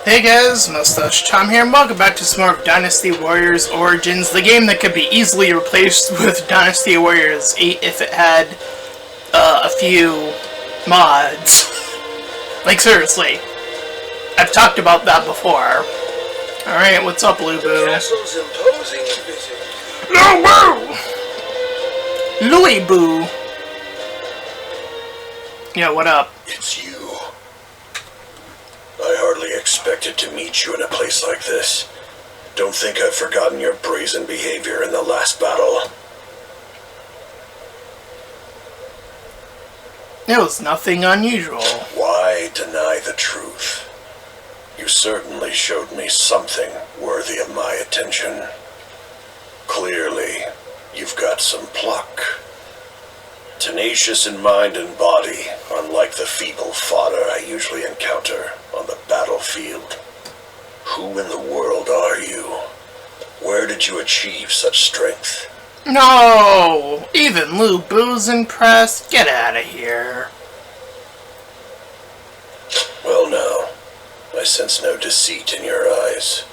Hey guys, Mustached Tom here, and welcome back to some more of Dynasty Warriors Orgins, the game that could be easily replaced with Dynasty Warriors 8 if it had a few mods. Like, seriously. I've talked about that before. Alright, what's up, Lubu? Castle's imposing visit. Lubu! Louie Boo! Yeah, what up? It's you. I hardly expected to meet you in a place like this. Don't think I've forgotten your brazen behavior in the last battle. It was nothing unusual. Why deny the truth? You certainly showed me something worthy of my attention. Clearly, you've got some pluck. Tenacious in mind and body, unlike the feeble fodder I usually encounter on the battlefield. Who in the world are you? Where did you achieve such strength? No! Even Lubu's impressed. Get out of here. Well, no. I sense no deceit in your eyes.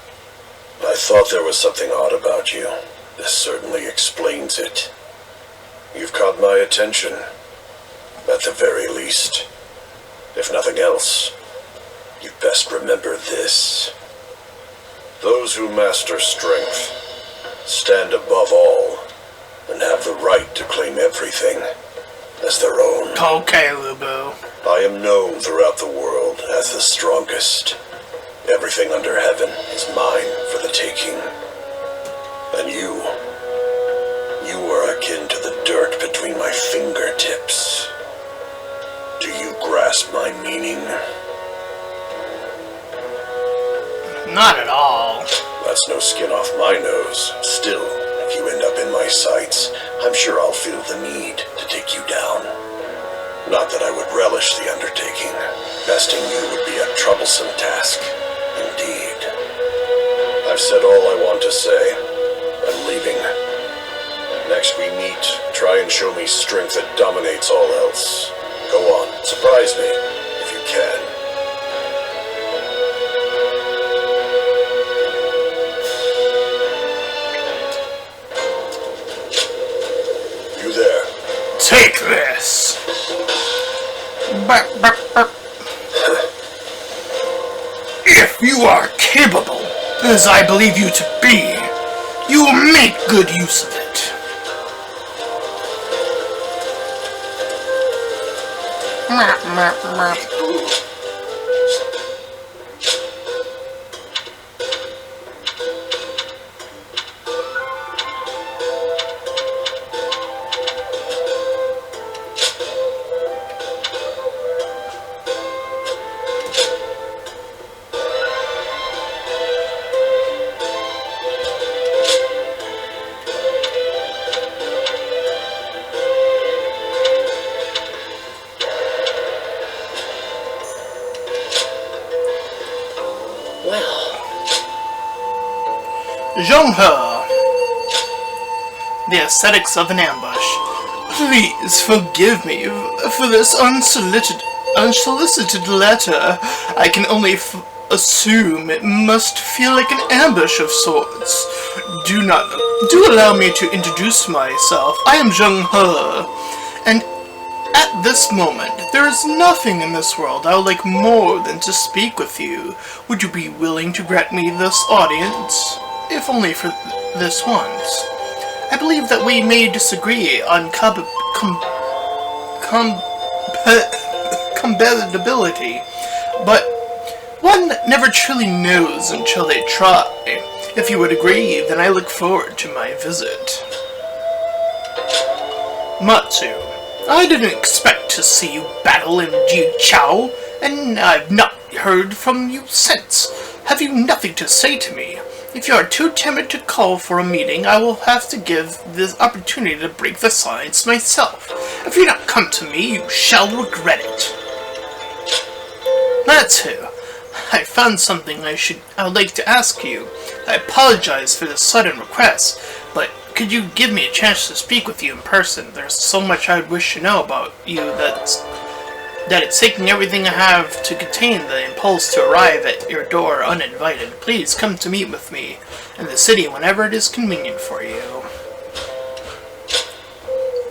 I thought there was something odd about you. This certainly explains it. You've caught my attention, at the very least. If nothing else, you'd best remember this. Those who master strength stand above all and have the right to claim everything as their own. Okay, Lubu. I am known throughout the world as the strongest. Everything under heaven is mine for the taking. And you are akin to the dirt between my fingertips. Do you grasp my meaning? Not at all. That's no skin off my nose. Still, if you end up in my sights, I'm sure I'll feel the need to take you down. Not that I would relish the undertaking. Besting you would be a troublesome task. Indeed. I've said all I want to say. I'm leaving. Next we meet, try and show me strength that dominates all else. Go on, surprise me, if you can. You there? Take this! Burp, burp, burp. If you are capable, as I believe you to be, you will make good use of it. Zhonghe. The aesthetics of an ambush. Please forgive me for this unsolicited letter. I can only assume it must feel like an ambush of sorts. Do allow me to introduce myself. I am Zhonghe, and at this moment, there is nothing in this world I would like more than to speak with you. Would you be willing to grant me this audience? If only for this once. I believe that we may disagree on compatibility, but one never truly knows until they try. If you would agree, then I look forward to my visit. Matsu, I didn't expect to see you battle in Jichao, and I've not heard from you since. Have you nothing to say to me? If you are too timid to call for a meeting, I will have to give this opportunity to break the silence myself. If you not come to me, you shall regret it. Matsu, I found something I would like to ask you. I apologize for this sudden request, but could you give me a chance to speak with you in person? There's so much I would wish to know about you that's that it's taking everything I have to contain the impulse to arrive at your door uninvited. Please come to meet with me in the city whenever it is convenient for you.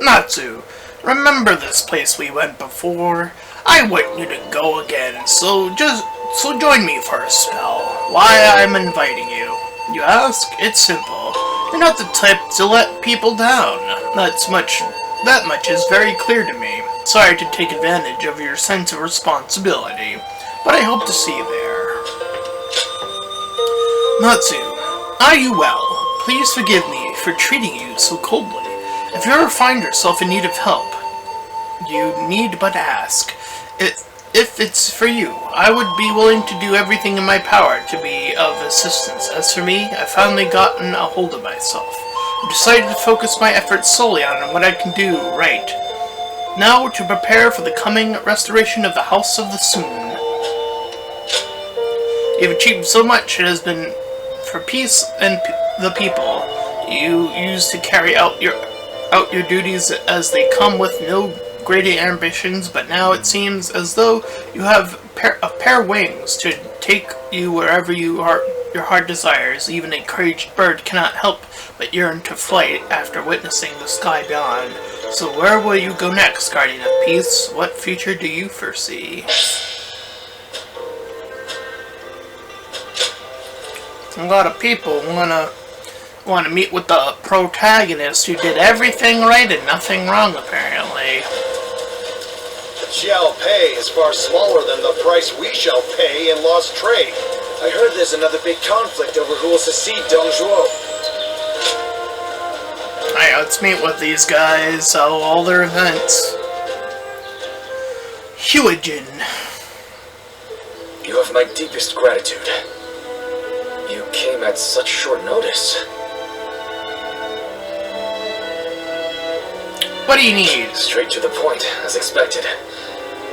Natsu, remember this place we went before? I want you to go again, so join me for a spell. Why I'm inviting you? You ask? It's simple. You're not the type to let people down. That much is very clear to me. Sorry to take advantage of your sense of responsibility, but I hope to see you there. Natsu, are you well? Please forgive me for treating you so coldly. If you ever find yourself in need of help, you need but ask. If it's for you, I would be willing to do everything in my power to be of assistance. As for me, I've finally gotten a hold of myself. I've decided to focus my efforts solely on what I can do right. Now to prepare for the coming restoration of the House of the Sun. You've achieved so much. It has been for peace and the people you use to carry out your duties as they come with no greater ambitions, but now it seems as though you have a pair of wings to take you wherever your heart desires. Even a caged bird cannot help but yearn to flight after witnessing the sky beyond. So where will you go next, Guardian of Peace? What future do you foresee? A lot of people want to meet with the protagonist who did everything right and nothing wrong, apparently. Shall pay is far smaller than the price we shall pay in lost trade. I heard there's another big conflict over who will succeed Dong Zhuo. Alright, let's meet with these guys, sell all their events. Huijin. You have my deepest gratitude. You came at such short notice. What do you need? Straight to the point, as expected.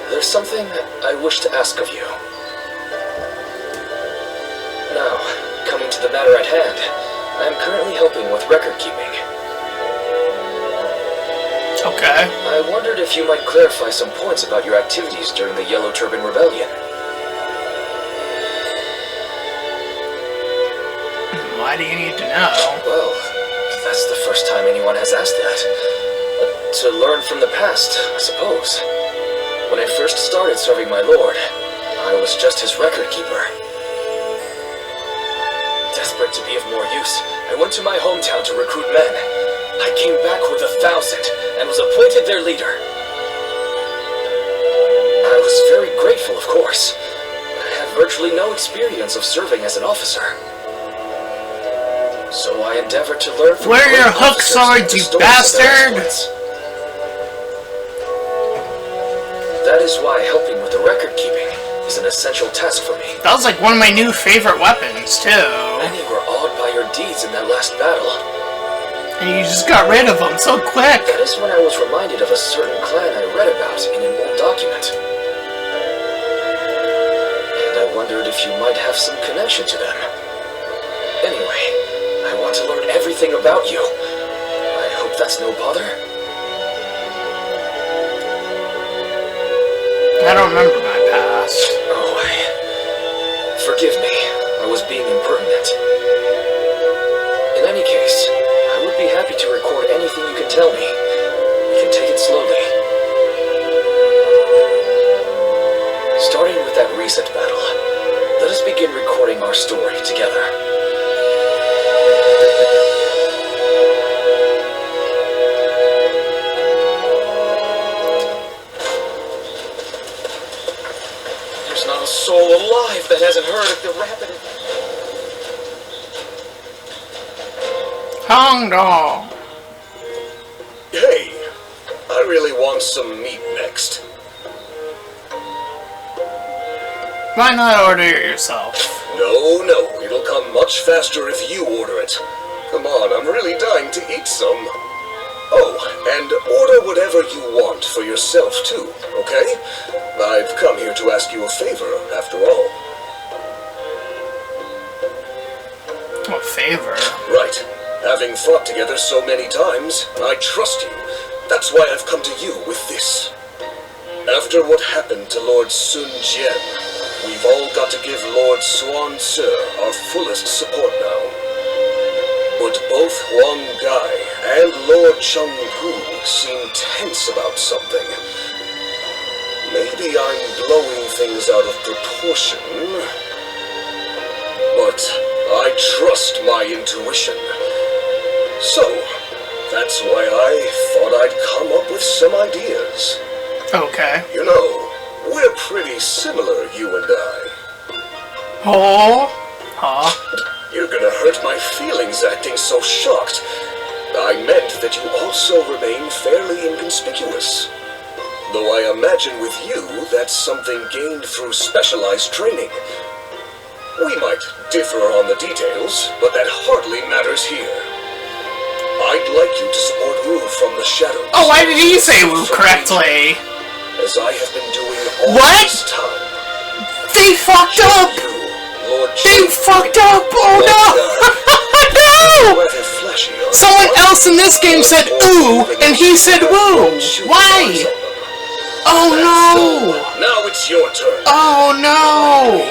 There's something I wish to ask of you. Now, coming to the matter at hand, I am currently helping with record keeping. Okay. I wondered if you might clarify some points about your activities during the Yellow Turban Rebellion. Why do you need to know? Well, that's the first time anyone has asked that. To learn from the past, I suppose. When I first started serving my lord, I was just his record keeper. Desperate to be of more use, I went to my hometown to recruit men. I came back with 1,000 and was appointed their leader. I was very grateful, of course. I had virtually no experience of serving as an officer. So I endeavored to learn from where are your hook swords, you bastard? That is why helping with the record keeping is an essential task for me. That was like one of my new favorite weapons, too. Many were awed by your deeds in that last battle. And you just got rid of them so quick. That is when I was reminded of a certain clan I read about in an old document. And I wondered if you might have some connection to them. Anyway, I want to learn everything about you. I hope that's no bother. I don't remember my past. Oh, forgive me. I was being impertinent. In any case, I would be happy to record anything you can tell me. We can take it slowly. Starting with that recent battle, let us begin recording our story together. Soul alive that hasn't heard of the rapid... Hong Dong. Hey, I really want some meat next. Why not order it yourself? No, it'll come much faster if you order it. Come on, I'm really dying to eat some. Oh, and order whatever you want for yourself too, okay? I've come here to ask you a favor, after all. A favor? Right. Having fought together so many times, I trust you. That's why I've come to you with this. After what happened to Lord Sun Jian, we've all got to give Lord Swan Se our fullest support now. But both Huang Gai and Lord Cheng Hu seem tense about something. Maybe I'm blowing things out of proportion, but I trust my intuition. So, that's why I thought I'd come up with some ideas. Okay. You know, we're pretty similar, you and I. Oh? Huh? You're gonna hurt my feelings acting so shocked. I meant that you also remain fairly inconspicuous. Though I imagine with you, that's something gained through specialized training. We might differ on the details, but that hardly matters here. I'd like you to support Wu from the shadows. Oh, why did he say Wu correctly? As I have been doing all What? this time. They fucked up! You, Lord They fucked up! Oh no! No! rather flashy, Someone else in this game said ooh, and he said woo! Why? Oh no! Now it's your turn. Oh no!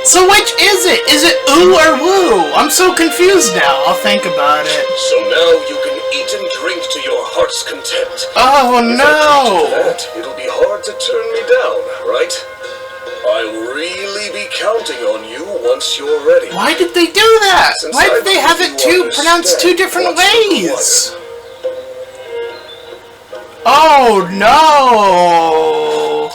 So which is it? Is it ooh or woo? I'm so confused now. I'll think about it. So now you can eat and drink to your heart's content. Oh If I treat you to no! that, it'll be hard to turn me down, right? I'll really be counting on you once you're ready. Why did they do that? Since Why I did they have believe it you pronounced two understand different what's ways? required. Oh no!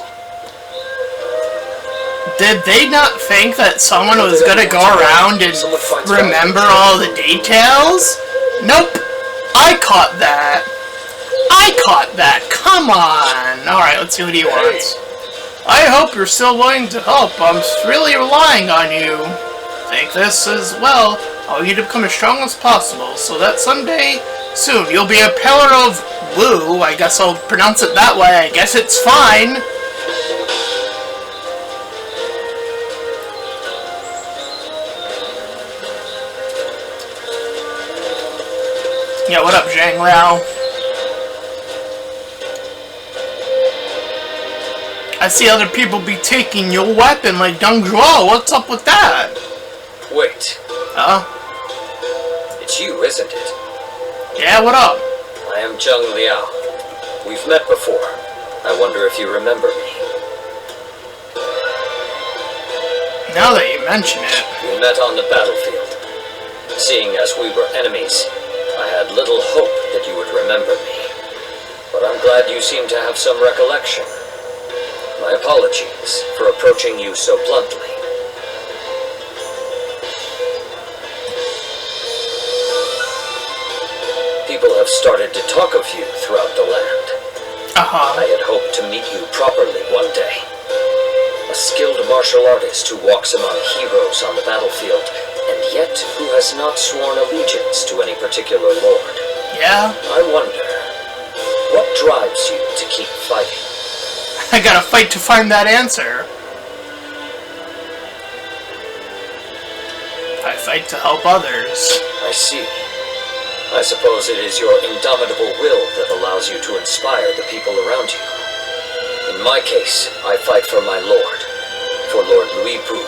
Did they not think that someone was gonna go around and remember all the details? Nope. I caught that. I caught that. Come on. Alright, let's see what he wants. I hope you're still willing to help. I'm really relying on you. Take this as well. I want you to become as strong as possible so that someday soon you'll be a pillar of Woo. I guess I'll pronounce it that way. I guess it's fine. Yeah, what up, Zhang Liao? I see other people be taking your weapon like Deng Zhuo. What's up with that? Wait, Huh? it's you, isn't it? Yeah, what up? I am Zheng Liao. We've met before. I wonder if you remember me. Now that you mention it. We met on the battlefield. Seeing as we were enemies, I had little hope that you would remember me. But I'm glad you seem to have some recollection. My apologies for approaching you so bluntly. People have started to talk of you throughout the land. Uh-huh. I had hoped to meet you properly one day. A skilled martial artist who walks among heroes on the battlefield, and yet who has not sworn allegiance to any particular lord. Yeah? I wonder, what drives you to keep fighting? I gotta fight to find that answer. I fight to help others. I see. I suppose it is your indomitable will that allows you to inspire the people around you. In my case, I fight for my lord, for Lord Louis Bu.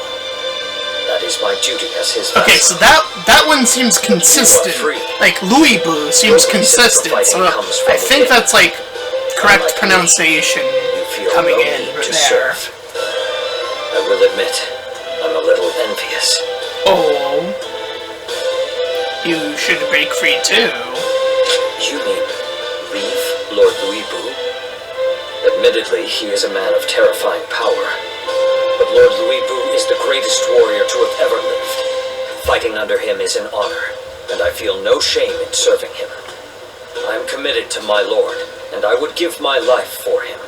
That is my duty as his vassal. Okay, so that one seems consistent. Like, Louis Bu seems consistent, so I think that's, like, correct pronunciation coming in right there. I will admit, I'm a little envious. Oh. You should break free too. You mean leave Lord Louis Bu? Admittedly, he is a man of terrifying power. But Lord Louis Bu is the greatest warrior to have ever lived. Fighting under him is an honor, and I feel no shame in serving him. I am committed to my lord, and I would give my life for him.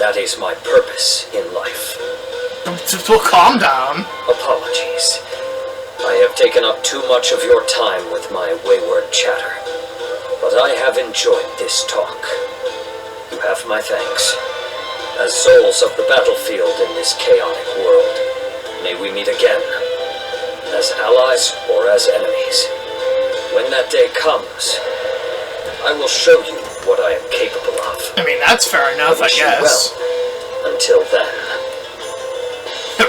That is my purpose in life. Well, calm down. Apologies. I have taken up too much of your time with my wayward chatter, but I have enjoyed this talk. You have my thanks. As souls of the battlefield in this chaotic world, may we meet again, as allies or as enemies. When that day comes, I will show you what I am capable of. I mean, that's fair enough, I wish you guess. well. Until then.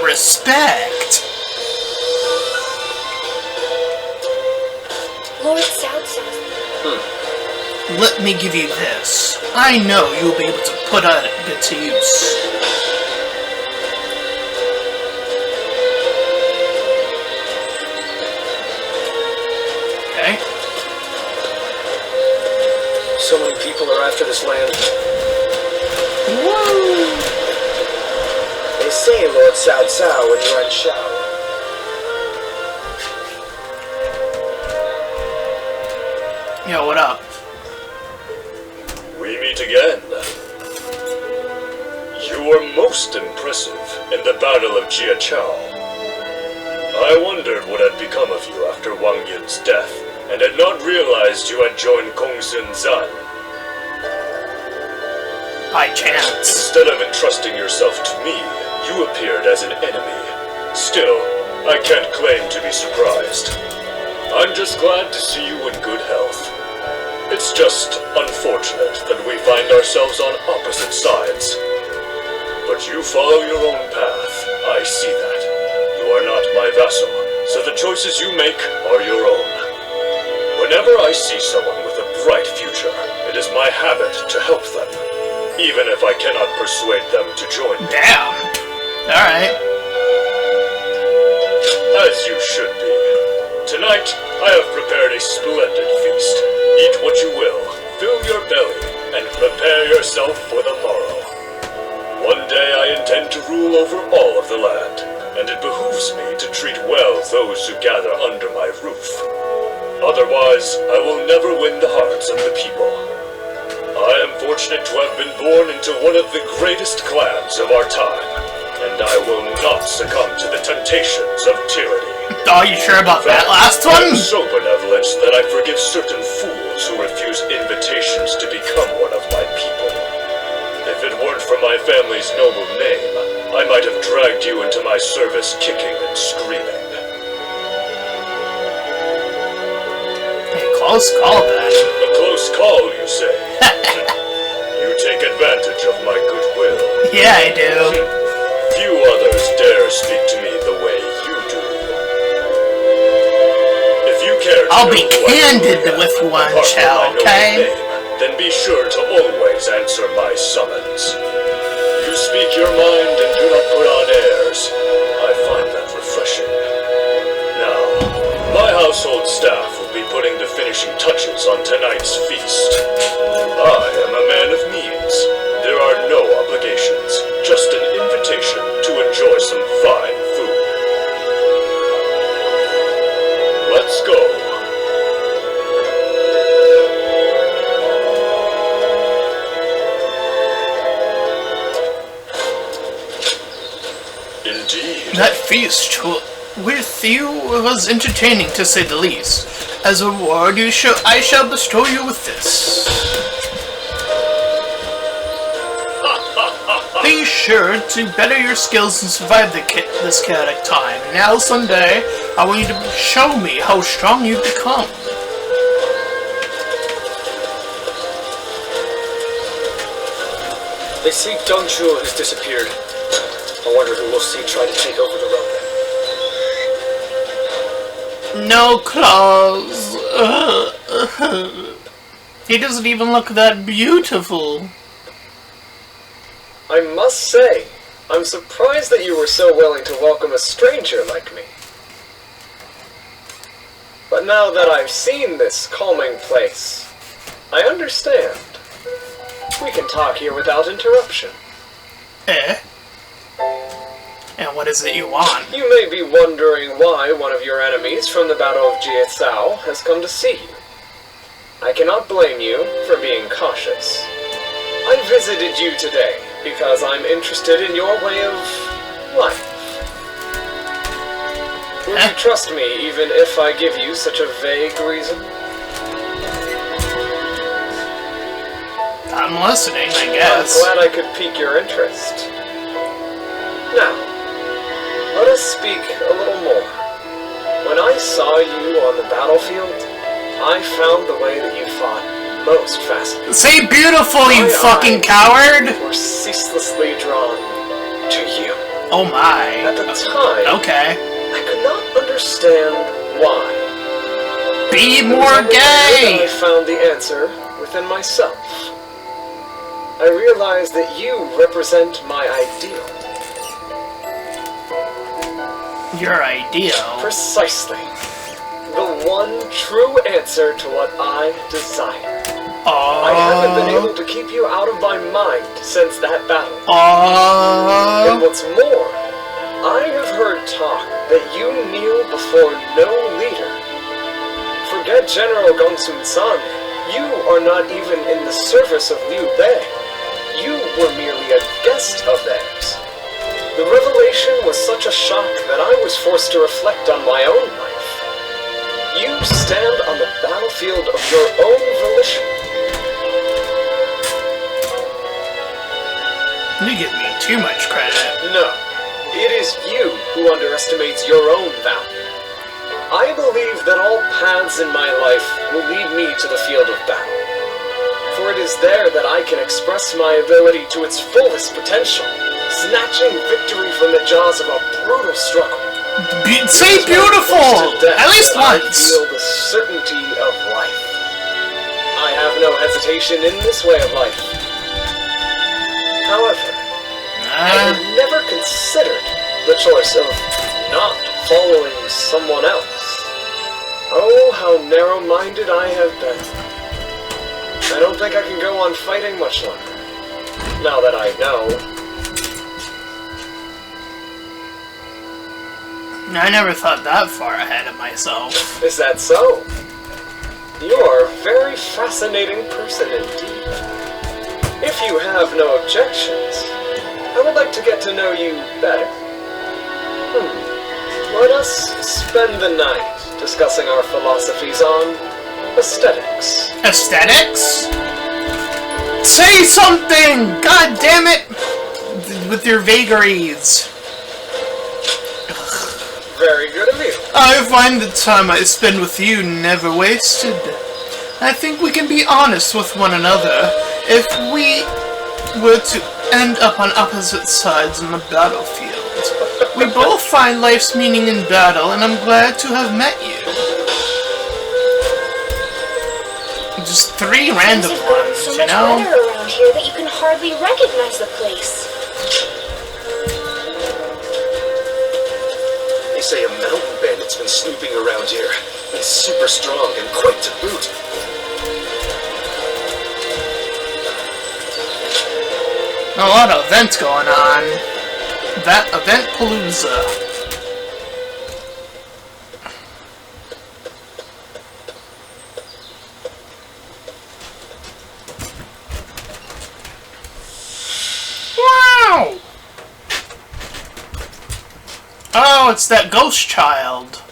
Respect! Lord South. Let me give you this. I know you'll be able to put it to use. Okay. So many people are after this land. Woo! They say Lord Cao when you're in shower. Yo, what up? We meet again. You were most impressive in the Battle of Jiachao. I wondered what had become of you after Wang Yin's death, and had not realized you had joined Gongsun Zan. By chance. Instead of entrusting yourself to me, you appeared as an enemy. Still, I can't claim to be surprised. I'm just glad to see you in good health. It's just unfortunate that we find ourselves on opposite sides. But you follow your own path. I see that. You are not my vassal, so the choices you make are your own. Whenever I see someone with a bright future, it is my habit to help them, even if I cannot persuade them to join me. Damn. Alright. As you should be. Tonight, I have prepared a splendid feast. Eat what you will, fill your belly, and prepare yourself for the morrow. One day I intend to rule over all of the land, and it behooves me to treat well those who gather under my roof. Otherwise, I will never win the hearts of the people. I am fortunate to have been born into one of the greatest clans of our time, and I will not succumb to the temptations of tyranny. Are you sure about that last I one? am so benevolent that I forgive certain fools who refuse invitations to become one of my people. If it weren't for my family's noble name, I might have dragged you into my service kicking and screaming. Hey, close call, then. A close call, you say? You take advantage of my goodwill. Yeah, I do. Few others dare speak to me the way you do. If you care to I'll know be who I candid am, with one, apart from Chow, my noble okay? name, then be sure to always answer my summons. You speak your mind and do not put on airs. I find that refreshing. Now, my household staff will be putting the finishing touches on tonight's feast. I am a man of means. There are no obligations, just an invitation to enjoy some fine food. Let's go. Indeed. That feast with you was entertaining, to say the least. As a reward, I shall bestow you with this. Be sure to better your skills and survive this chaotic time. Now, someday, I want you to show me how strong you've become. They say Deng Zhuo has disappeared. I wonder who we'll see try to take over the realm. No claws. He doesn't even look that beautiful. I must say, I'm surprised that you were so willing to welcome a stranger like me. But now that I've seen this calming place, I understand. We can talk here without interruption. Eh? And what is it you want? You may be wondering why one of your enemies from the Battle of Jiacao has come to see you. I cannot blame you for being cautious. I visited you today because I'm interested in your way of life. Will you trust me even if I give you such a vague reason? I'm listening, I guess. I'm glad I could pique your interest. Now, let us speak a little more. When I saw you on the battlefield, I found the way that you fought most fascinating. Say beautiful, you My fucking eyes coward! were ceaselessly drawn to you. Oh my. At the time, Okay. I could not understand why. Be It was more only later that gay! I found the answer within myself. I realized that you represent my ideal. Your ideal. Precisely. The one true answer to what I desire. I haven't been able to keep you out of my mind since that battle. And what's more, I have heard talk that you kneel before no leader. Forget General Gongsun San. You are not even in the service of Liu Bei. You were merely a guest of theirs. The revelation was such a shock that I was forced to reflect on my own life. You stand on the battlefield of your own volition. You give me too much credit. No, it is you who underestimates your own value. I believe that all paths in my life will lead me to the field of battle. For it is there that I can express my ability to its fullest potential, snatching victory from the jaws of a brutal struggle. Say beautiful! At least I once! feel the certainty of life. I have no hesitation in this way of life. However, I have never considered the choice of not following someone else. Oh, how narrow-minded I have been. I don't think I can go on fighting much longer, now that I know. I never thought that far ahead of myself. Is that so? You are a very fascinating person indeed. If you have no objections, I would like to get to know you better. Let us spend the night discussing our philosophies on aesthetics. Aesthetics? Say something! God damn it! With your vagaries. Very good of you. I find the time I spend with you never wasted. I think we can be honest with one another. If we were to end up on opposite sides on the battlefield, we both find life's meaning in battle, and I'm glad to have met you. Just 3 random ones, so you much know? weather around here that you can hardly recognize the place. They say a mountain bandit's been snooping around here. He's super strong and quite to boot. A lot of events going on. That event palooza. Wow! Oh, it's that ghost child.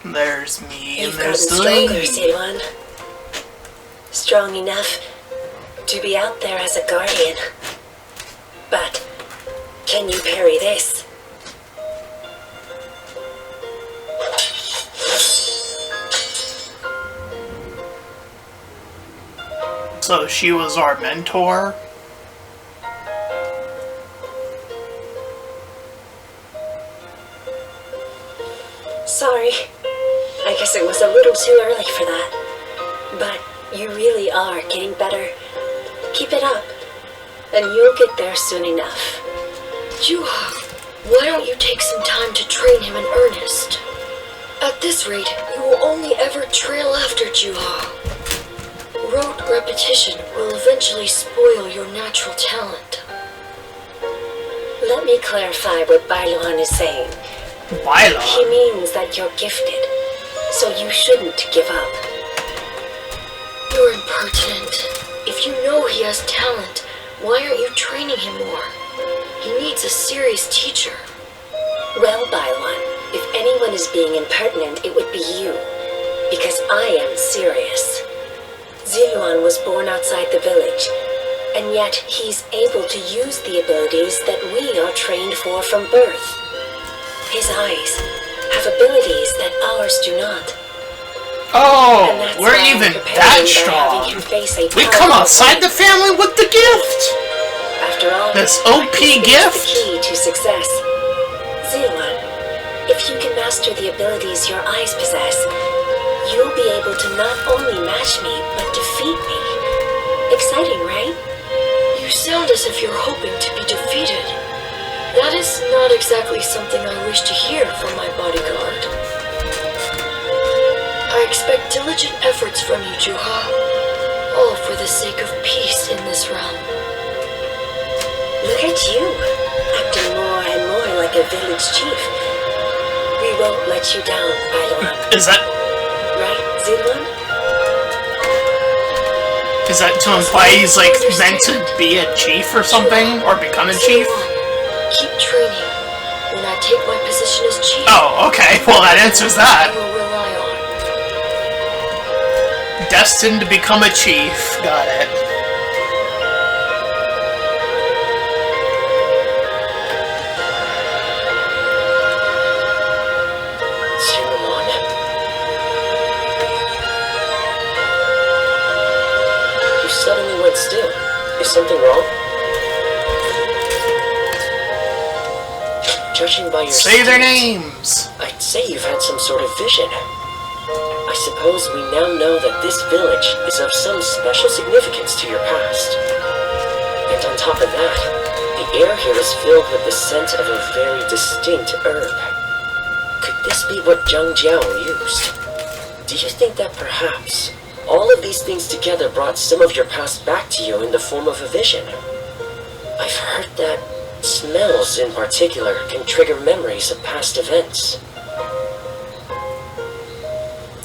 There's me, and You've there's gotten the stronger, lady. Ceylon. Strong enough to be out there as a guardian. But can you parry this? So she was our mentor? Sorry. I guess it was a little too early for that. But you really are getting better. Keep it up, and you'll get there soon enough. Juha, why don't you take some time to train him in earnest? At this rate, you will only ever trail after Juha. Rote repetition will eventually spoil your natural talent. Let me clarify what Bailuan is saying. He Bailuan? means that you're gifted, so you shouldn't give up. You're impertinent. If you know he has talent, why aren't you training him more? He needs a serious teacher. Well, Bailuan, if anyone is being impertinent, it would be you, because I am serious. Ziluan was born outside the village, and yet he's able to use the abilities that we are trained for from birth. His eyes have abilities that ours do not. Oh, And that's we're why I'm even preparing that by strong. having him face a We come powerful outside the family with the gift. After all, This OP practice is gift? the key to success. Zilwan, if you can master the abilities your eyes possess, you'll be able to not only match me, but defeat me. Exciting, right? You sound as if you're hoping to be defeated. That is not exactly something I wish to hear from my bodyguard. I expect diligent efforts from you, Juha. All for the sake of peace in this realm. Look at you, acting more and more like a village chief. We won't let you down, Bailuan. Is that Right, Zilwan? to imply he's like meant to be a chief or something, or become a chief? Keep training. When I take my position as chief, Oh, okay. Well, that answers that. you will rely on. Destined to become a chief. Got it. Zilwan. You suddenly went still. Is something wrong? Judging by your Say their state, names. I'd say you've had some sort of vision. I suppose we now know that this village is of some special significance to your past. And on top of that, the air here is filled with the scent of a very distinct herb. Could this be what Zhang Jiao used? Do you think that perhaps all of these things together brought some of your past back to you in the form of a vision? I've heard that smells in particular can trigger memories of past events.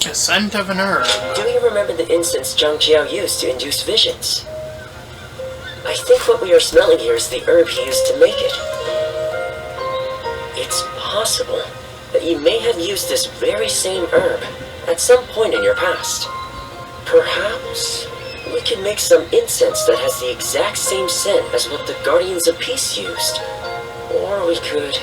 The scent of an herb. Do you remember the incense Zhang Jiao used to induce visions? I think what we are smelling here is the herb he used to make it. It's possible that you may have used this very same herb at some point in your past. Perhaps we could make some incense that has the exact same scent as what the Guardians of Peace used. Or we could...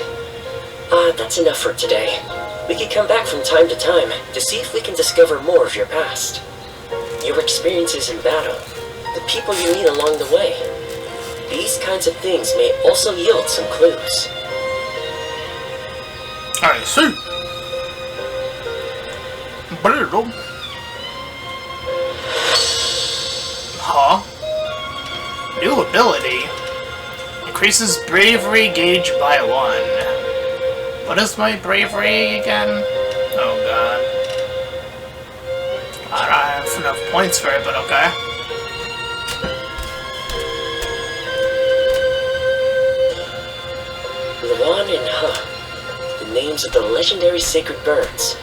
that's enough for today. We could come back from time to time to see if we can discover more of your past. Your experiences in battle, the people you meet along the way. These kinds of things may also yield some clues. I see. Brutal. Huh? New ability. Increases bravery gauge by 1. What is my bravery again? Oh god. I don't have enough points for it, but okay. Luan and Ha, the names of the legendary sacred birds.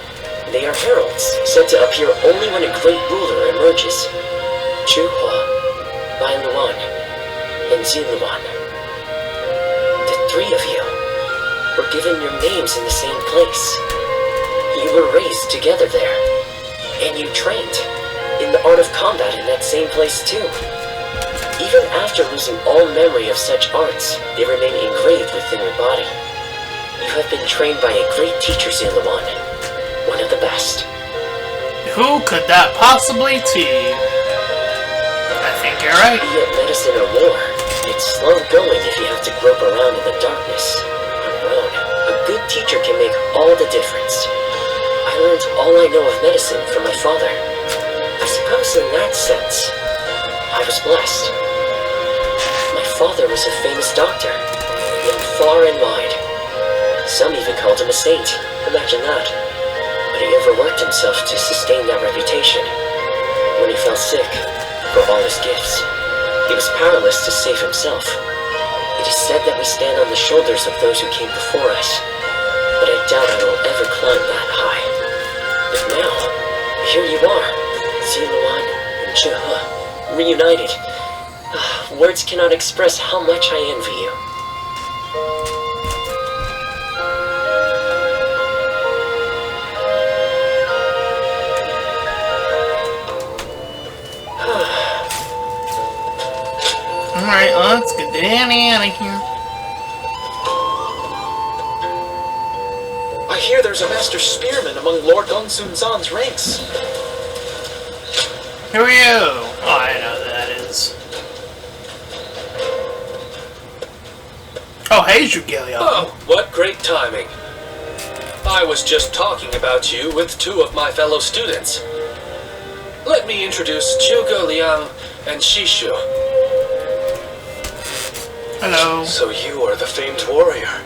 They are heralds, said to appear only when a great ruler emerges. Chuhua, Bai Luan, and Ziluan. The three of you were given your names in the same place. You were raised together there, and you trained in the art of combat in that same place too. Even after losing all memory of such arts, they remain engraved within your body. You have been trained by a great teacher, Ziluan, one of the best. Who could that possibly be? I think you're right. Be it medicine or war, it's slow going if you have to grope around in the darkness. On your own, a good teacher can make all the difference. I learned all I know of medicine from my father. I suppose in that sense, I was blessed. My father was a famous doctor, known far and wide. Some even called him a saint, imagine that. But he overworked himself to sustain that reputation. When he fell sick, for all his gifts, he was powerless to save himself. It is said that we stand on the shoulders of those who came before us, but I doubt I will ever climb that high. But now, here you are, Ziluan and Chuhua, reunited. Words cannot express how much I envy you. Alright, let's get Danny out of here. I hear there's a master spearman among Lord Gongsun Zan's ranks. Who are you? Oh, I know who that is. Oh, hey, Jugalia. Oh, what great timing. I was just talking about you with two of my fellow students. Let me introduce Zhuge Liang and Shishu. Hello. So you are the famed warrior.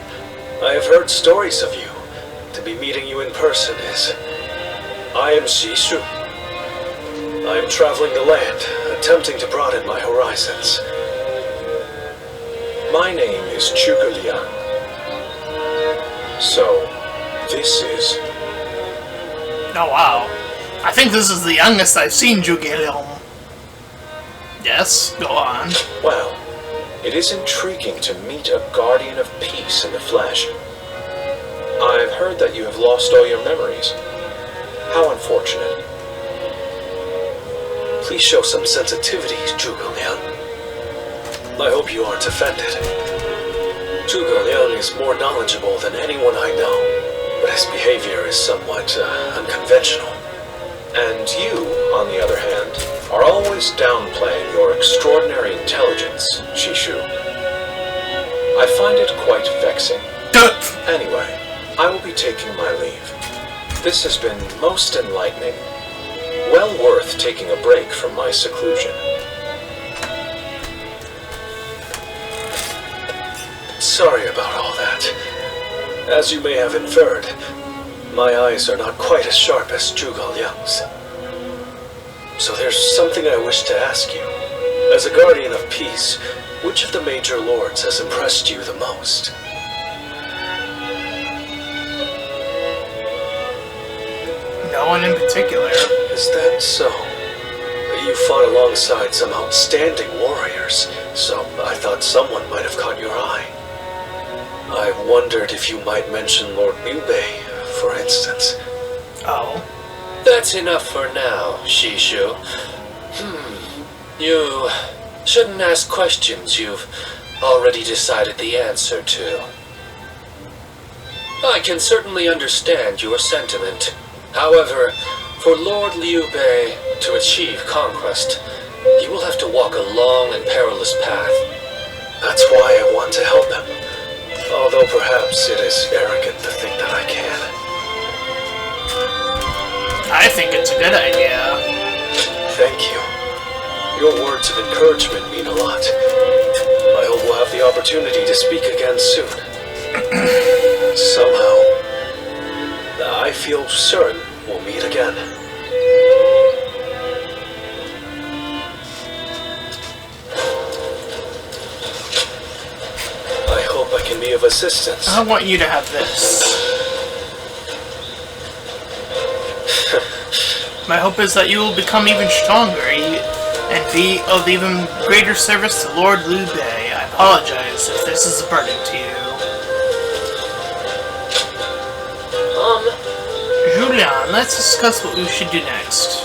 I have heard stories of you. To be meeting you in person is... I am Shishu. I am traveling the land, attempting to broaden my horizons. My name is Zhuge Liang. So, this is... Oh, wow. I think this is the youngest I've seen Jugalia. Yes, go on. Well, it is intriguing to meet a guardian of peace in the flesh. I've heard that you have lost all your memories. How unfortunate. Please show some sensitivity, Zhuge Liang. I hope you aren't offended. Zhuge Liang is more knowledgeable than anyone I know, but his behavior is somewhat unconventional. And you, on the other hand, are always downplaying your extraordinary intelligence, Shishu. I find it quite vexing. Anyway, I will be taking my leave. This has been most enlightening. Well worth taking a break from my seclusion. Sorry about all that. As you may have inferred, my eyes are not quite as sharp as Zhuge Liang's. So there's something I wish to ask you. As a guardian of peace, which of the major lords has impressed you the most? No one in particular. Is that so? You fought alongside some outstanding warriors, so I thought someone might have caught your eye. I wondered if you might mention Lord Liu Bei, for instance. Oh. That's enough for now, Shishu. You shouldn't ask questions you've already decided the answer to. I can certainly understand your sentiment. However, for Lord Liu Bei to achieve conquest, you will have to walk a long and perilous path. That's why I want to help him. Although perhaps it is arrogant to think that I can. I think it's a good idea. Thank you. Your words of encouragement mean a lot. I hope we'll have the opportunity to speak again soon. Somehow, I feel certain we'll meet again. I hope I can be of assistance. I want you to have this. My hope is that you will become even stronger and be of even greater service to Lord Liu Bei. I apologize if this is a burden to you. Julian, let's discuss what we should do next.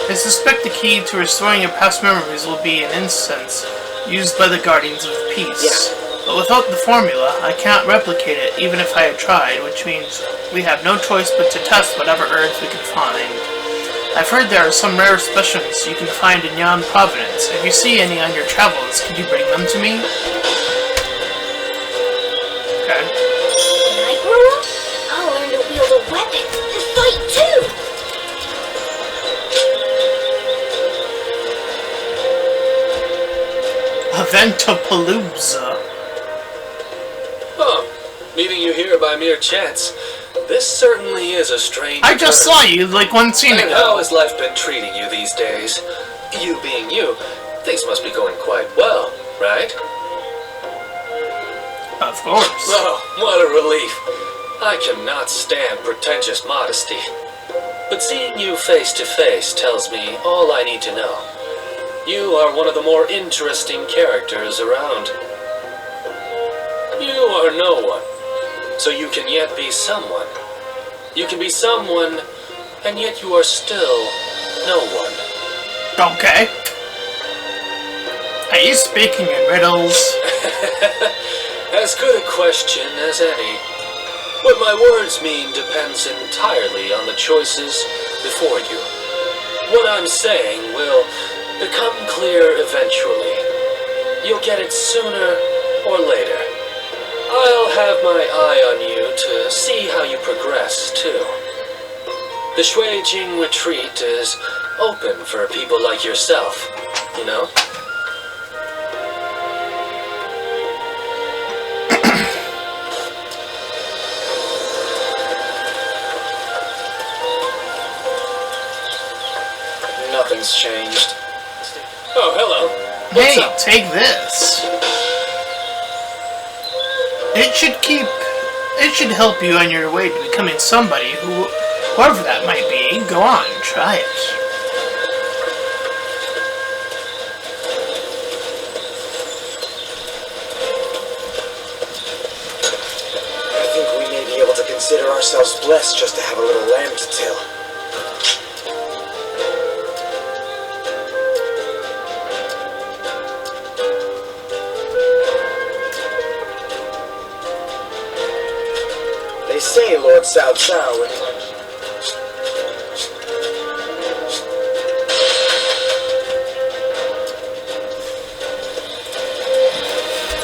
I suspect the key to restoring your past memories will be an incense used by the Guardians of Peace. But without the formula, I cannot replicate it even if I had tried, which means we have no choice but to test whatever herbs we can find. I've heard there are some rare specimens you can find in Yan Province. If you see any on your travels, could you bring them to me? Okay. When I grow up, I'll learn to wield a weapon and fight too! Eventapalooza. Oh, meeting you here by mere chance. This certainly is a strange I just turn. saw you like one scene And how ago. has life been treating you these days? You being you, things must be going quite well, right? Of course. Oh, what a relief. I cannot stand pretentious modesty. But seeing you face to face tells me all I need to know. You are one of the more interesting characters around. You are no one, so you can yet be someone. You can be someone, and yet you are still no one. Okay. Are you speaking in riddles? As good a question as any. What my words mean depends entirely on the choices before you. What I'm saying will become clear eventually. You'll get it sooner or later. I'll have my eye on you to see how you progress, too. The Shui Jing retreat is open for people like yourself, you know? Nothing's changed. Oh, hello. What's Hey, up? take this. It should help you on your way to becoming somebody whoever that might be. Go on, try it. I think we may be able to consider ourselves blessed just to have a little lamb to till. They say Lord Cao Cao would...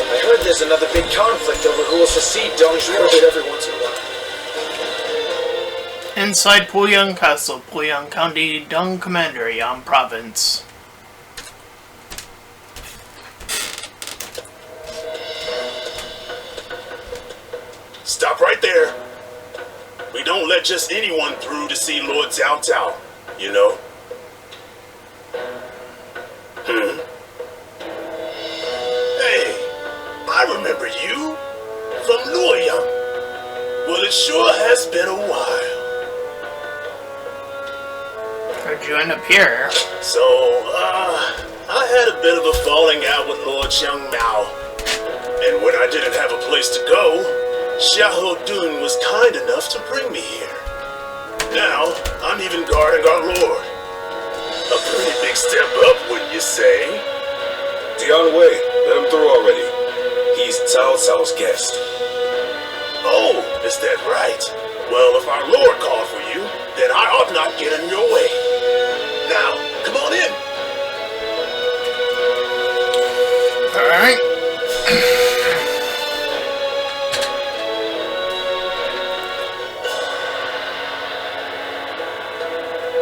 I heard there's another big conflict over who will succeed Dong Zhuo every once in a while. Inside Puyang Castle, Puyang County, Dong Commander, Yan Province. Stop right there. We don't let just anyone through to see Lord Cao Cao, you know? Hey, I remember you from Luoyang. Well, it sure has been a while. How'd you end up here? So, I had a bit of a falling out with Lord Xiang Mao. And when I didn't have a place to go, Xiahou Dun was kind enough to bring me here. Now, I'm even guarding our lord. A pretty big step up, wouldn't you say? Dian Wei, let him through already. He's Cao Cao's guest. Oh, is that right? Well, if our lord called for you, then I ought not get in your way. Now, come on in. Alright.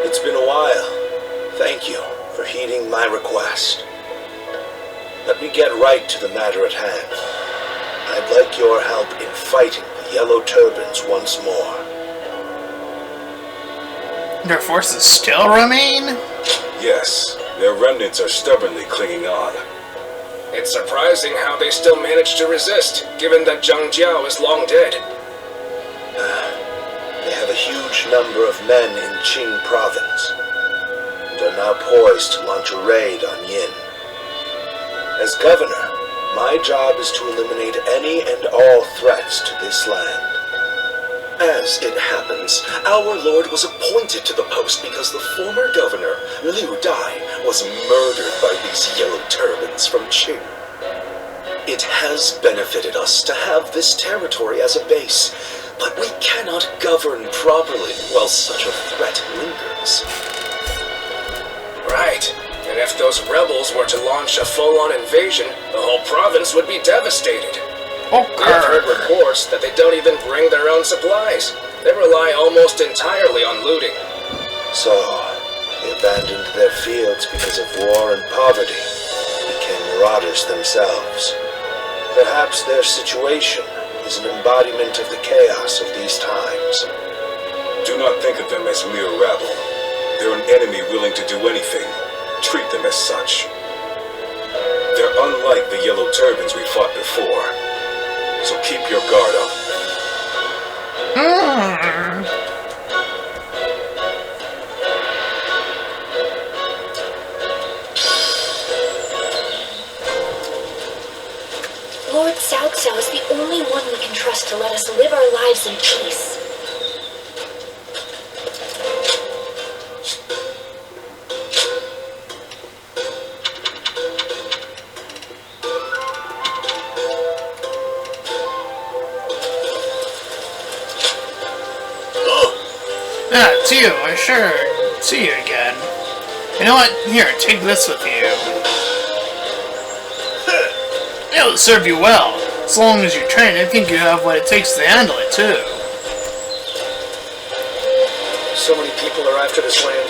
It's been a while. Thank you for heeding my request. Let me get right to the matter at hand. I'd like your help in fighting the Yellow Turbans once more. Their forces still remain? Yes, their remnants are stubbornly clinging on. It's surprising how they still manage to resist, given that Zhang Jiao is long dead. They have a huge number of men in Qing province, and are now poised to launch a raid on Yin. As governor, my job is to eliminate any and all threats to this land. As it happens, our lord was appointed to the post because the former governor, Liu Dai, was murdered by these Yellow Turbans from Qing. It has benefited us to have this territory as a base, but we cannot govern properly while such a threat lingers. Right. And if those rebels were to launch a full-on invasion, the whole province would be devastated. I've heard reports that they don't even bring their own supplies. They rely almost entirely on looting. So, they abandoned their fields because of war and poverty, became marauders themselves. Perhaps their situation is an embodiment of the chaos of these times. Do not think of them as mere rabble. They're an enemy willing to do anything. Treat them as such. They're unlike the Yellow Turbans we fought before. So keep your guard up. Lord Cao Cao is the only one we can trust to let us live our lives in peace. Yeah, it's you. I sure see you again. You know what? Here, take this with you. It'll serve you well. As long as you train, I think you have what it takes to handle it, too. So many people are after this land.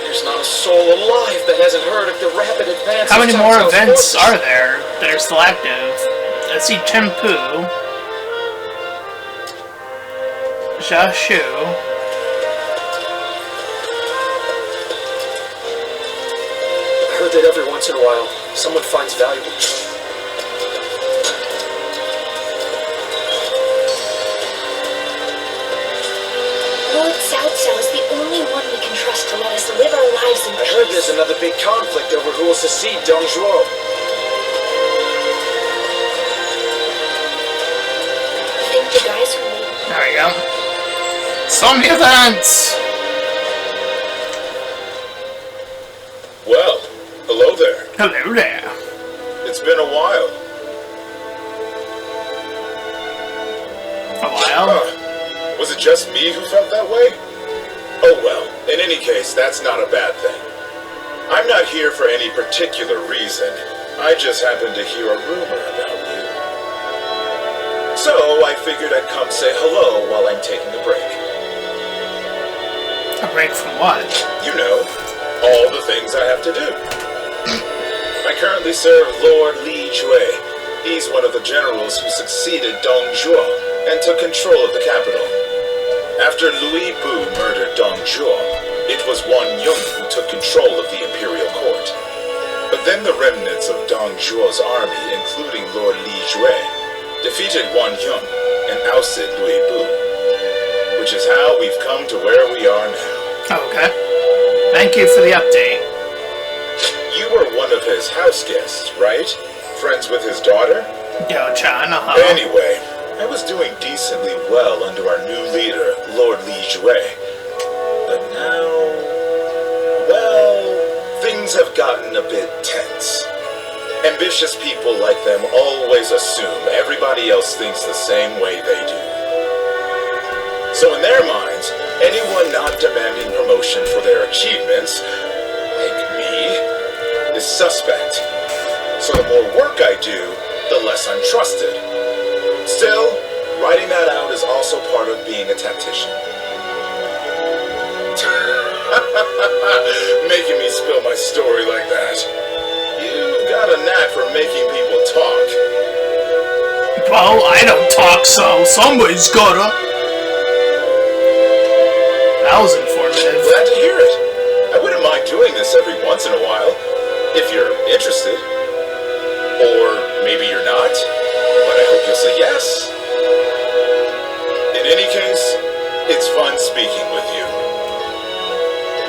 There's not a soul alive that hasn't heard of the rapid advance. How many more events are there that are still active? I see Chengpu, Jiashu, I heard that every once in a while, someone finds valuable. Lord Cao Cao is the only one we can trust to let us live our lives in I peace. heard there's another big conflict over who will succeed Dong Zhuo. I think the guys from the... there we go. So many events! Well, hello there. Hello there. It's been a while. A while? Was it just me who felt that way? Oh well, in any case, that's not a bad thing. I'm not here for any particular reason. I just happened to hear a rumor about you. So I figured I'd come say hello while I'm taking a break. A break from what? You know, all the things I have to do. I currently serve Lord Li Jue. He's one of the generals who succeeded Dong Zhuo and took control of the capital. After Louis Bu murdered Dong Zhuo, it was Wan Yun who took control of the imperial court. But then the remnants of Dong Zhuo's army, including Lord Li Jue, defeated Wan Yun and ousted Louis Bu, which is how we've come to where we are now. Okay. Thank you for the update. You were one of his house guests, right? Friends with his daughter? Yo-chan, Anyway, I was doing decently well under our new leader, Lord Li Jue. But now, well, things have gotten a bit tense. Ambitious people like them always assume everybody else thinks the same way they do. So in their minds, anyone not demanding promotion for their achievements, like me, is suspect. So the more work I do, the less I'm trusted. Still, writing that out is also part of being a tactician. Making me spill my story like that. You've got a knack for making people talk. Well, I don't talk, so somebody's gotta. That was informative. Glad to hear it. I wouldn't mind doing this every once in a while, if you're interested. Or maybe you're not, but I hope you'll say yes. In any case, it's fun speaking with you.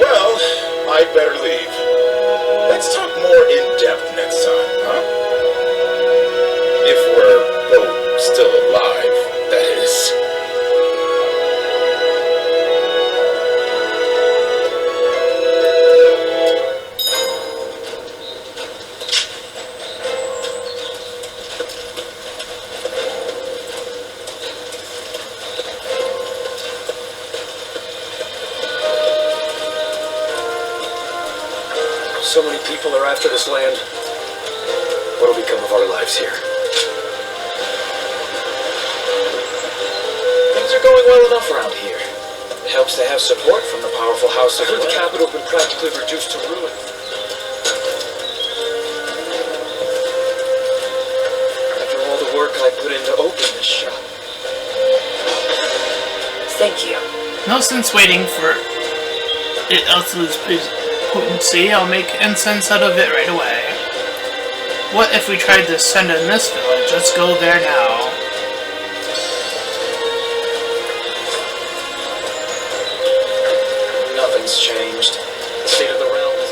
Well, I'd better leave. Let's talk more in depth next time, huh? If we're both still alive, that is. So many people are after this land. What'll become of our lives here? Things are going well enough around here. It helps to have support from the powerful house of the capital has been practically reduced to ruin. After all the work I put in to open this shop. Thank you. No sense waiting for it else to lose potency. I'll make incense out of it right away. What if we tried to send it in this village? Let's go there now. Nothing's changed. The state of the realm is...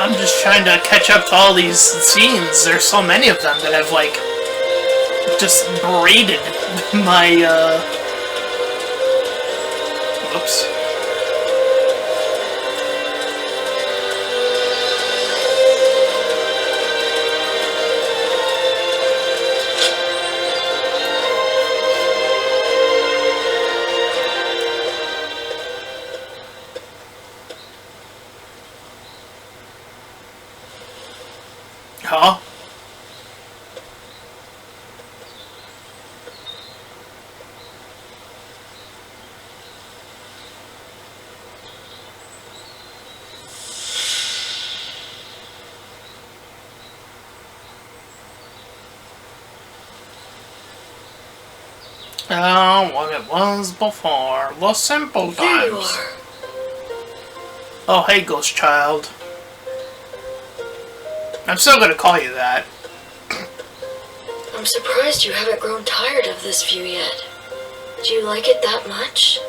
I'm just trying to catch up to all these scenes. There's so many of them that have, like, just braided my, whoops. Huh? What it was before. The simple There you times. are. Oh, hey, Ghost Child. I'm still gonna call you that. I'm surprised you haven't grown tired of this view yet. Do you like it that much?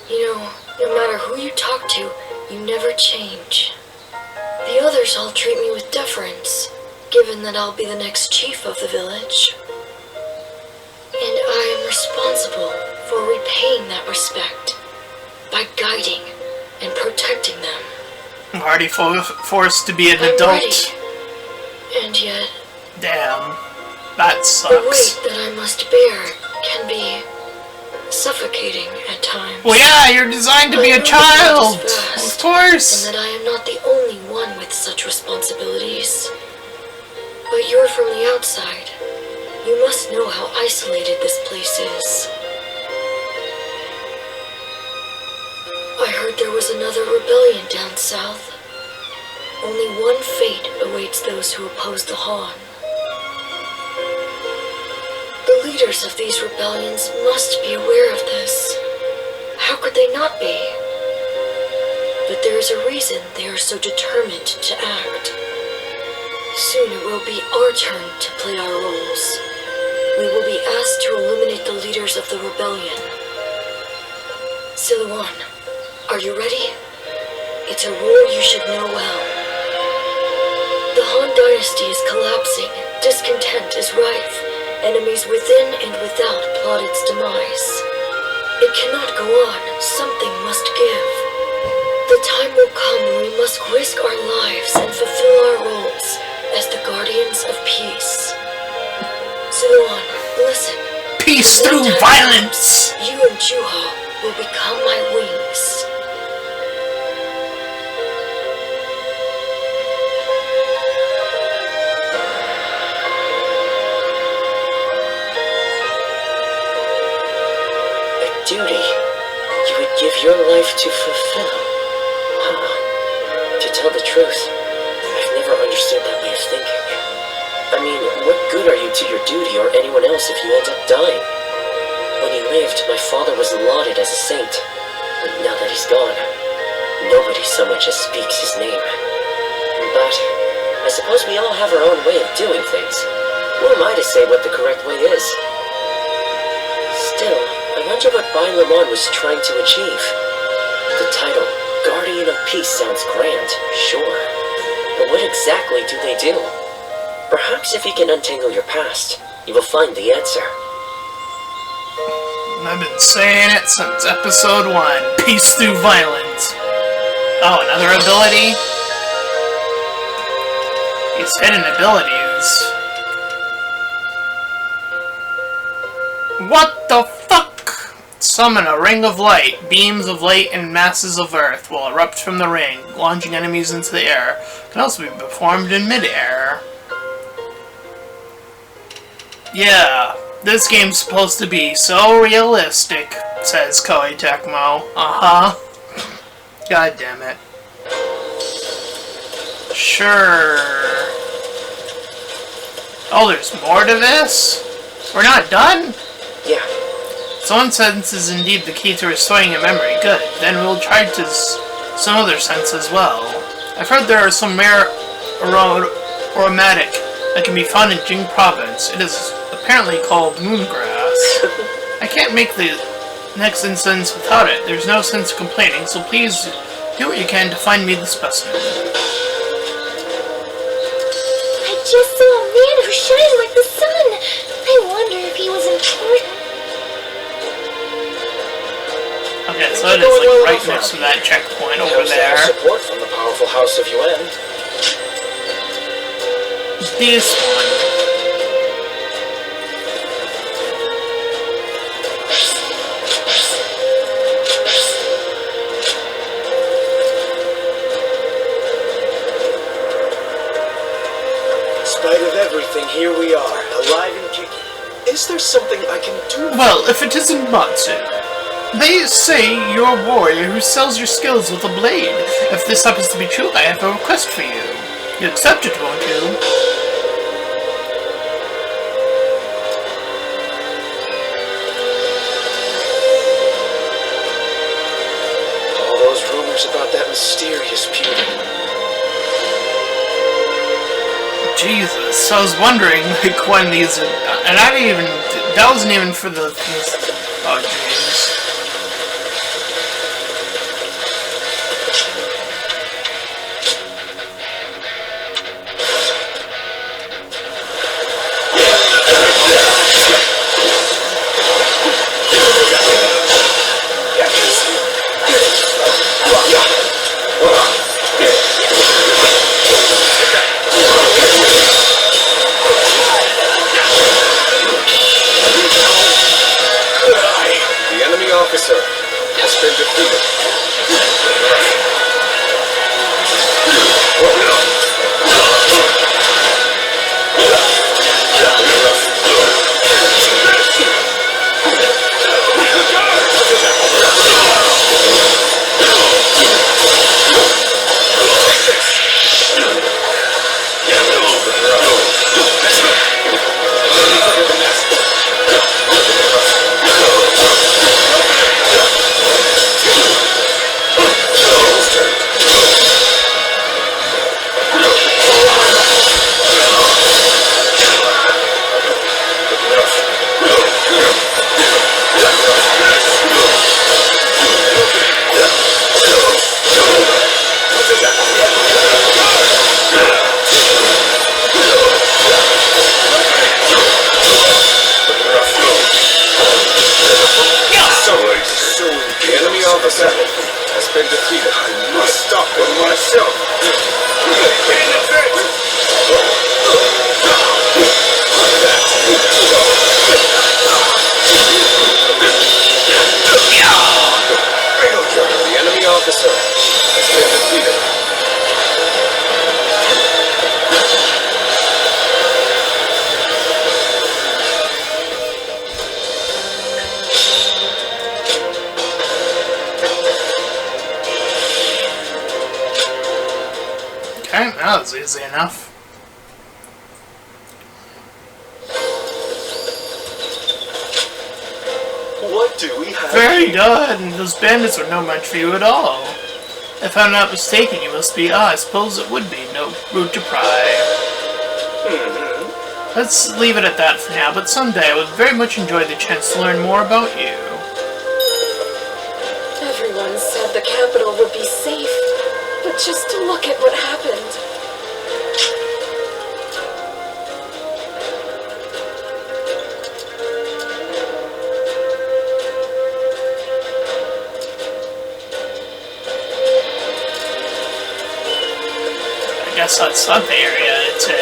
You know, no matter who you talk to, you never change. The others all treat me with deference, given that I'll be the next chief of the village. And I am responsible for repaying that respect by guiding and protecting them. I'm already forced to be an I'm adult. ready. And yet, Damn. That the sucks. weight that I must bear can be suffocating at times. Well, yeah, you're designed to be I a know the child. world is vast, Of course. And that I am not the only one with such responsibilities. But you're from the outside. You must know how isolated this place is. I heard there was another rebellion down south. Only one fate awaits those who oppose the Han. The leaders of these rebellions must be aware of this. How could they not be? But there is a reason they are so determined to act. Soon it will be our turn to play our roles. We will be asked to eliminate the leaders of the rebellion. Siluan, are you ready? It's a rule you should know well. The Han Dynasty is collapsing, discontent is rife, enemies within and without plot its demise. It cannot go on, something must give. The time will come when we must risk our lives and fulfill our roles as the guardians of peace. Siluan, listen. Peace When through that time violence. comes, you and Juha will become my wings. Duty you would give your life to fulfill. Huh. To tell the truth, I've never understood that way of thinking. I mean, what good are you to your duty or anyone else if you end up dying? When he lived, my father was lauded as a saint. But now that he's gone, nobody so much as speaks his name. But I suppose we all have our own way of doing things. Who am I to say what the correct way is? Still, I wonder what Bai Lamon was trying to achieve. The title, Guardian of Peace, sounds grand, sure. But what exactly do they do? Perhaps if you can untangle your past, you will find the answer. I've been saying it since episode 1. Peace through violence. Oh, another ability? These hidden abilities. What the fuck? Summon a ring of light. Beams of light and masses of earth will erupt from the ring, launching enemies into the air. Can also be performed in mid-air. Yeah, this game's supposed to be so realistic, says Koei Tecmo. Uh-huh. God damn it. Sure. Oh, there's more to this? We're not done? Yeah. Someone sense is indeed the key to restoring a memory. Good. Then we'll try to some other sense as well. I've heard there are some rare aromatic that can be found in Jing Province. It is apparently called moongrass. I can't make the next instance without it. There's no sense of complaining, so please Do what you can to find me the specimen. I just saw a man who shines like the sun. I wonder if he was important. Okay, so it is like right next to that checkpoint over there. Support from the powerful House of Yuan. This one. In spite of everything, here we are, alive and kicking. Is there something I can do? Well, if it isn't Matsu. They say you're a warrior who sells your skills with a blade. If this happens to be true, I have a request for you. You accept it, won't you? All those rumors about that mysterious beauty. Jesus, I was wondering, like, when these... And I didn't even... That wasn't even for the... Oh, jeez. Okay, that was easy enough. What do we have? Very good. Those bandits are no match for you at all. If I'm not mistaken, you must be... I suppose it would be no route to pry. Let's leave it at that for now, but someday I would very much enjoy the chance to learn more about you. Everyone said the capital would be safe, but just look at what happened. I guess that's not the area it's in.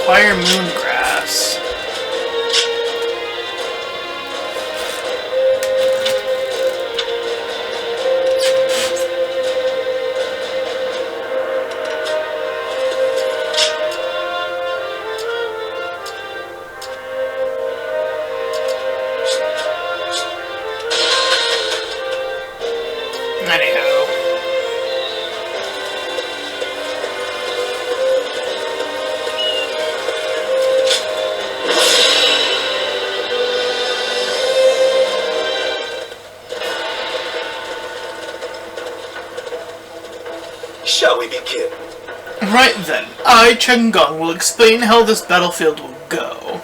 Acquire moongrass. Anyhow. Shall we begin? Right then, I, Chen Gong, will explain how this battlefield will go.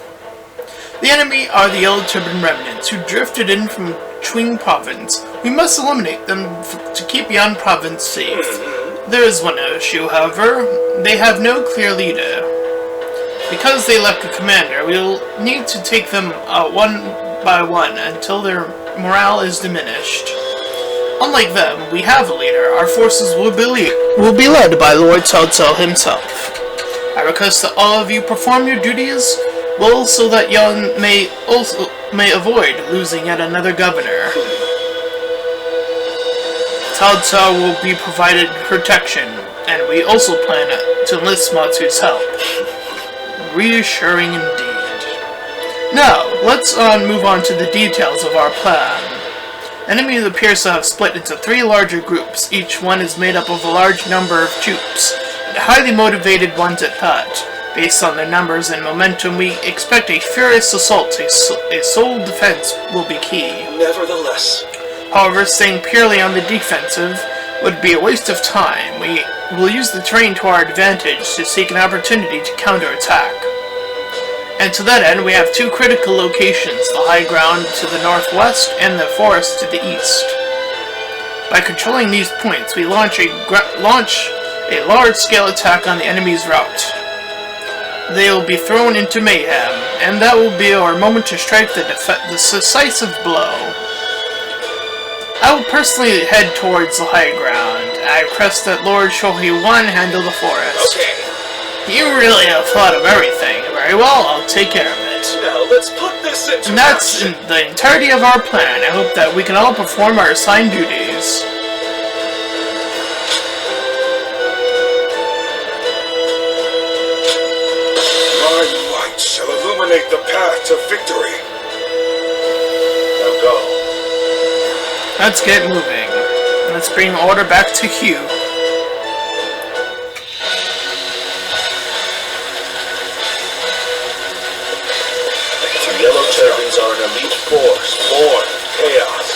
The enemy are the Yellow Turban remnants who drifted in from Qing Province. We must eliminate them to keep Yan Province safe. There is one issue, however. They have no clear leader. Because they lack a commander, we'll need to take them out one by one until their morale is diminished. Unlike them, we have a leader. Our forces will be led by Lord Cao Cao himself. I request that all of you perform your duties well so that Yan may avoid losing yet another governor. Cao Cao will be provided protection, and we also plan to enlist Matsu's help. Reassuring indeed. Now, let's move on to the details of our plan. Enemies appears to have split into 3 larger groups. Each one is made up of a large number of troops, and highly motivated ones at that. Based on their numbers and momentum, we expect a furious assault. A sole defense will be key. Nevertheless, However, staying purely on the defensive would be a waste of time. We will use the terrain to our advantage to seek an opportunity to counterattack. And to that end, we have 2 critical locations, the high ground to the northwest and the forest to the east. By controlling these points, we launch a large-scale attack on the enemy's route. They will be thrown into mayhem, and that will be our moment to strike the decisive blow. I will personally head towards the high ground. I request that Lord Shohei 1 handle the forest. okay. You really have thought of everything. Very well, I'll take care of it. Now let's put this into And that's action. the entirety of our plan. I hope that we can all perform our assigned duties. My light shall illuminate the path to victory. Now go. Let's get moving. Let's bring order back to Hugh. The Yellow Turbans are an elite force, born of chaos,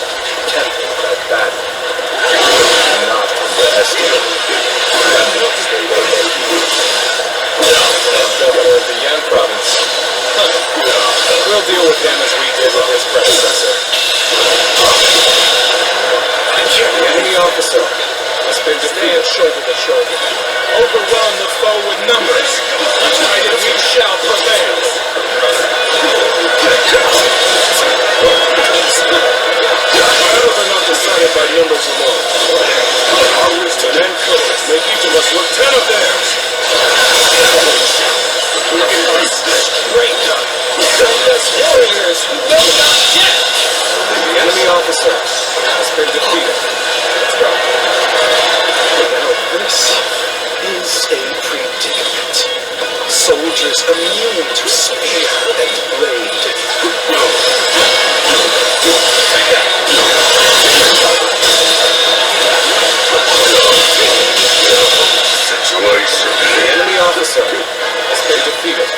tempered by battle. Do not underestimate them. Governor of the Yan province. We'll deal with him as we did with his predecessor. The enemy officer has been defeated shoulder to shoulder. Overwhelm the foe with numbers. United we shall prevail. Battles are not decided by numbers alone. Our wisdom and courage make each of us worth 10 of theirs. Great gun. Us warriors who know not death. The enemy officer has been defeated. Let's go. Now this is a predicament. Soldiers immune to spear and blade. Situation. The enemy officer has been defeated.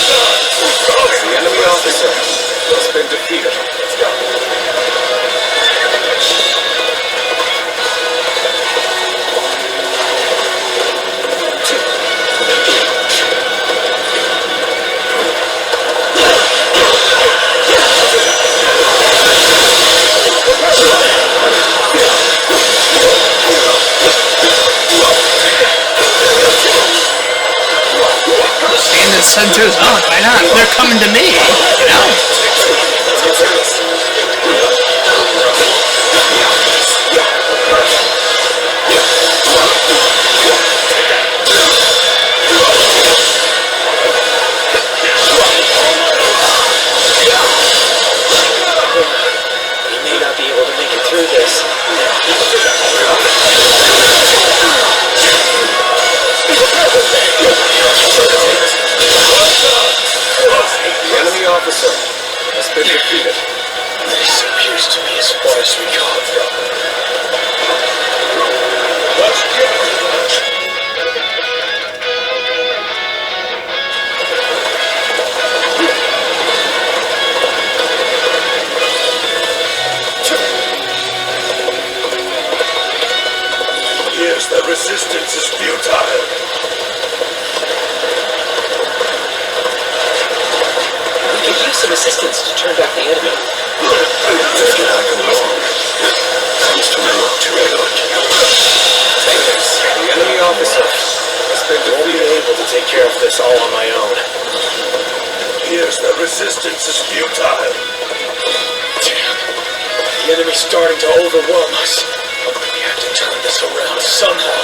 The enemy officer has been defeated. Let's go. Stay in the center zone. Why not? They're coming to me. You know? We may not be able to make it through this. The enemy officer has been defeated. take care of this all on my own. Here's the resistance is futile. Damn. The enemy's starting to overwhelm us. We have to turn this around somehow.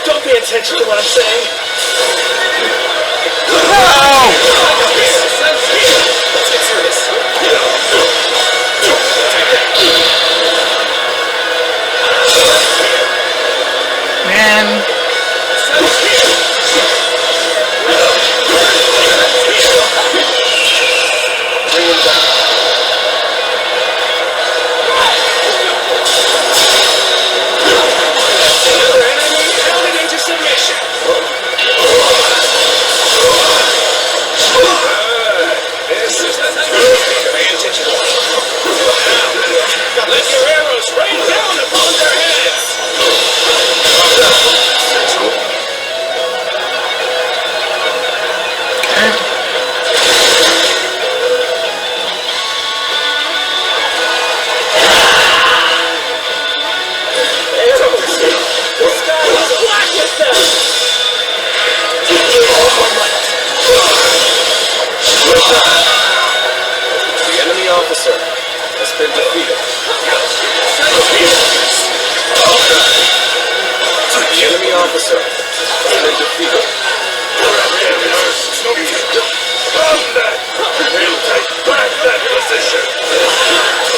Don't pay attention to what I'm saying. Let's get serious. Man. Bring him back. Let your arrows rain down upon their heads! The enemy officer has been defeated. The enemy officer has been defeated. From that! We'll take back that position!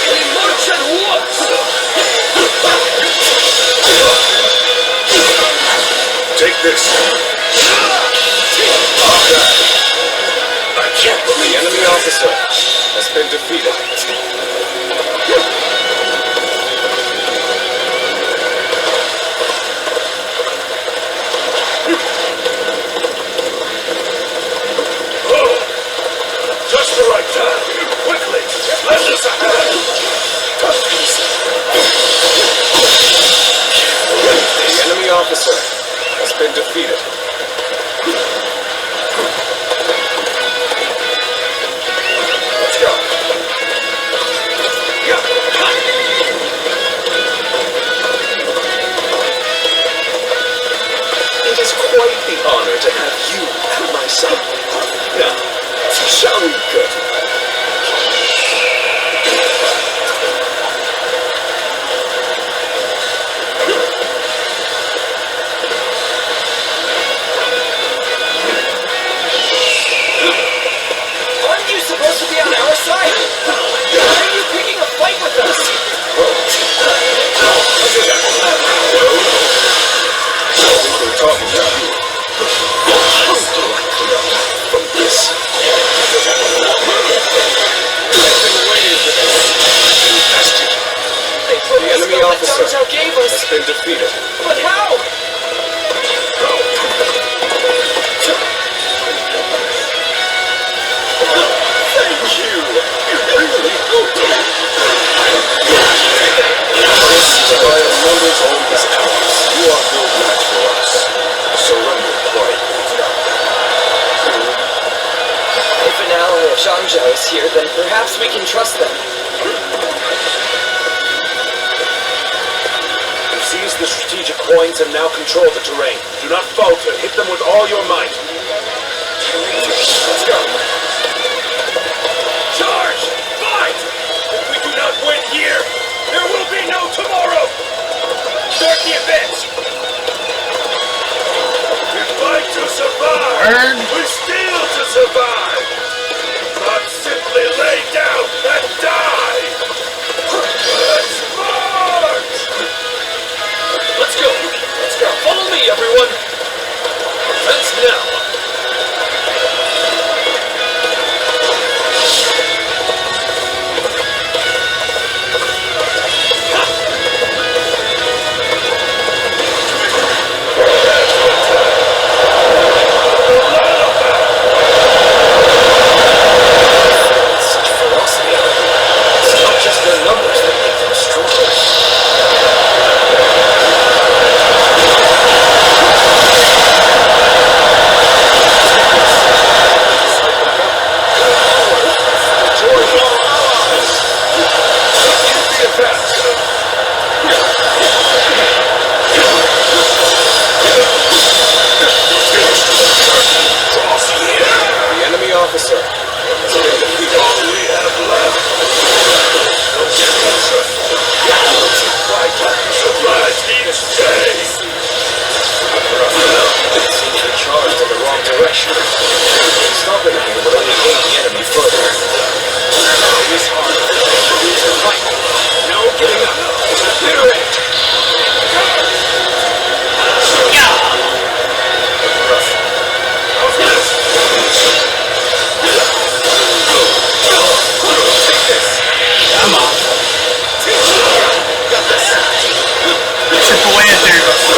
We march at once! Take this! The enemy officer has been defeated. Just the right time! Quickly! Let us ahead! The enemy officer has been defeated. Let's go! It is quite the honor to have you at my side. Now, shall we go? Aren't you supposed to be on our side? Why are you picking a fight with us? We're talking about you. From this. They put The us enemy where officer Donzo gave us. has been defeated. But how? Thank you. You really helped me. By a numbers old as ours, you are no match for us. Surrender quietly. If an ally of Zhangzhou is here, then perhaps we can trust them. You've seized the strategic points and now control the terrain. Do not falter. Hit them with all your might. Let's go. Charge! Fight! If we do not win here, there will be no tomorrow! Start the event! We fight to survive! We steal to survive! Not simply lay down and die! Let's march! Let's go. Let's go. Follow me, everyone. Defense now.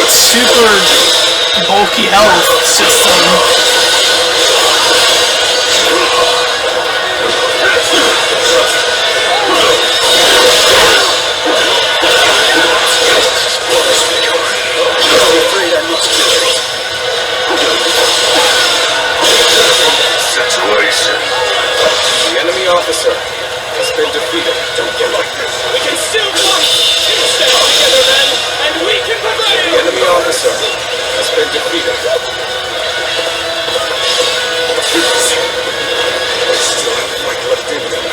super bulky health system. The enemy officer has been defeated. Don't get like this. We can still fight! Stand together then, and we can The prevail! enemy officer has been defeated. They still have fight left in them.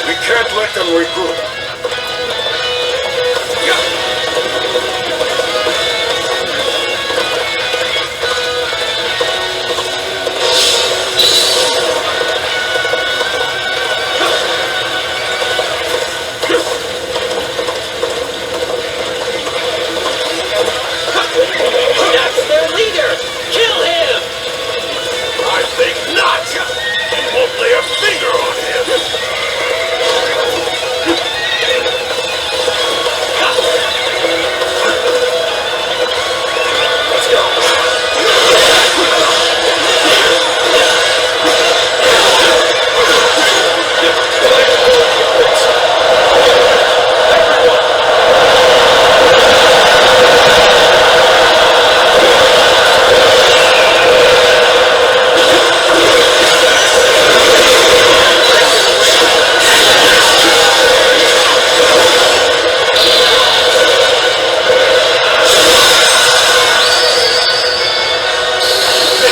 We can't let them regroup. That's their leader! Kill him! I think not! You won't lay a finger on him! Let's go!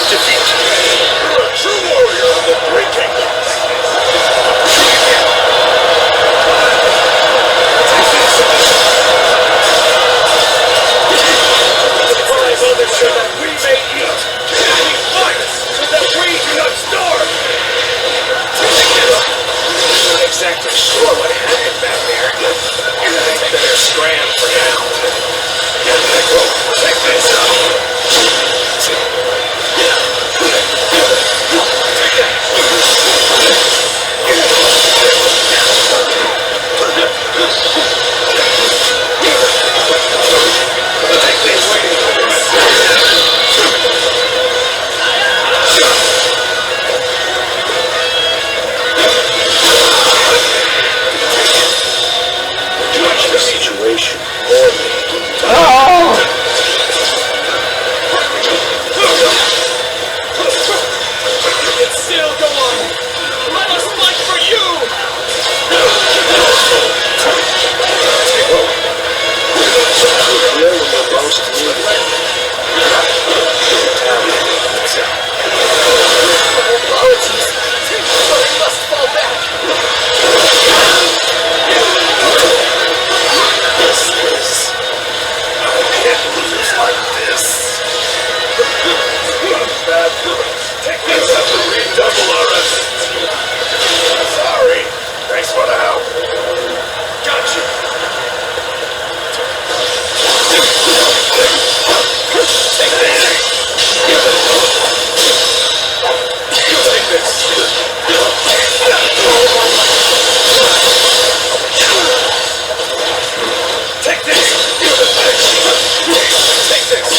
Defeat! You're a true warrior of the Three Kingdoms! Five others so that we may eat! We fight so that we do not starve! Not exactly sure what happened back there. I better scram for now. Take this! Judge the situation poorly. Oh! We can still go on! Let us fight for you! Here when we're most needed. Apologies! But we must fall back! Can't lose like this. Take this up to redouble our efforts. Sorry. Thanks for the help. Gotcha. Take this. Take this. Take this. Take this.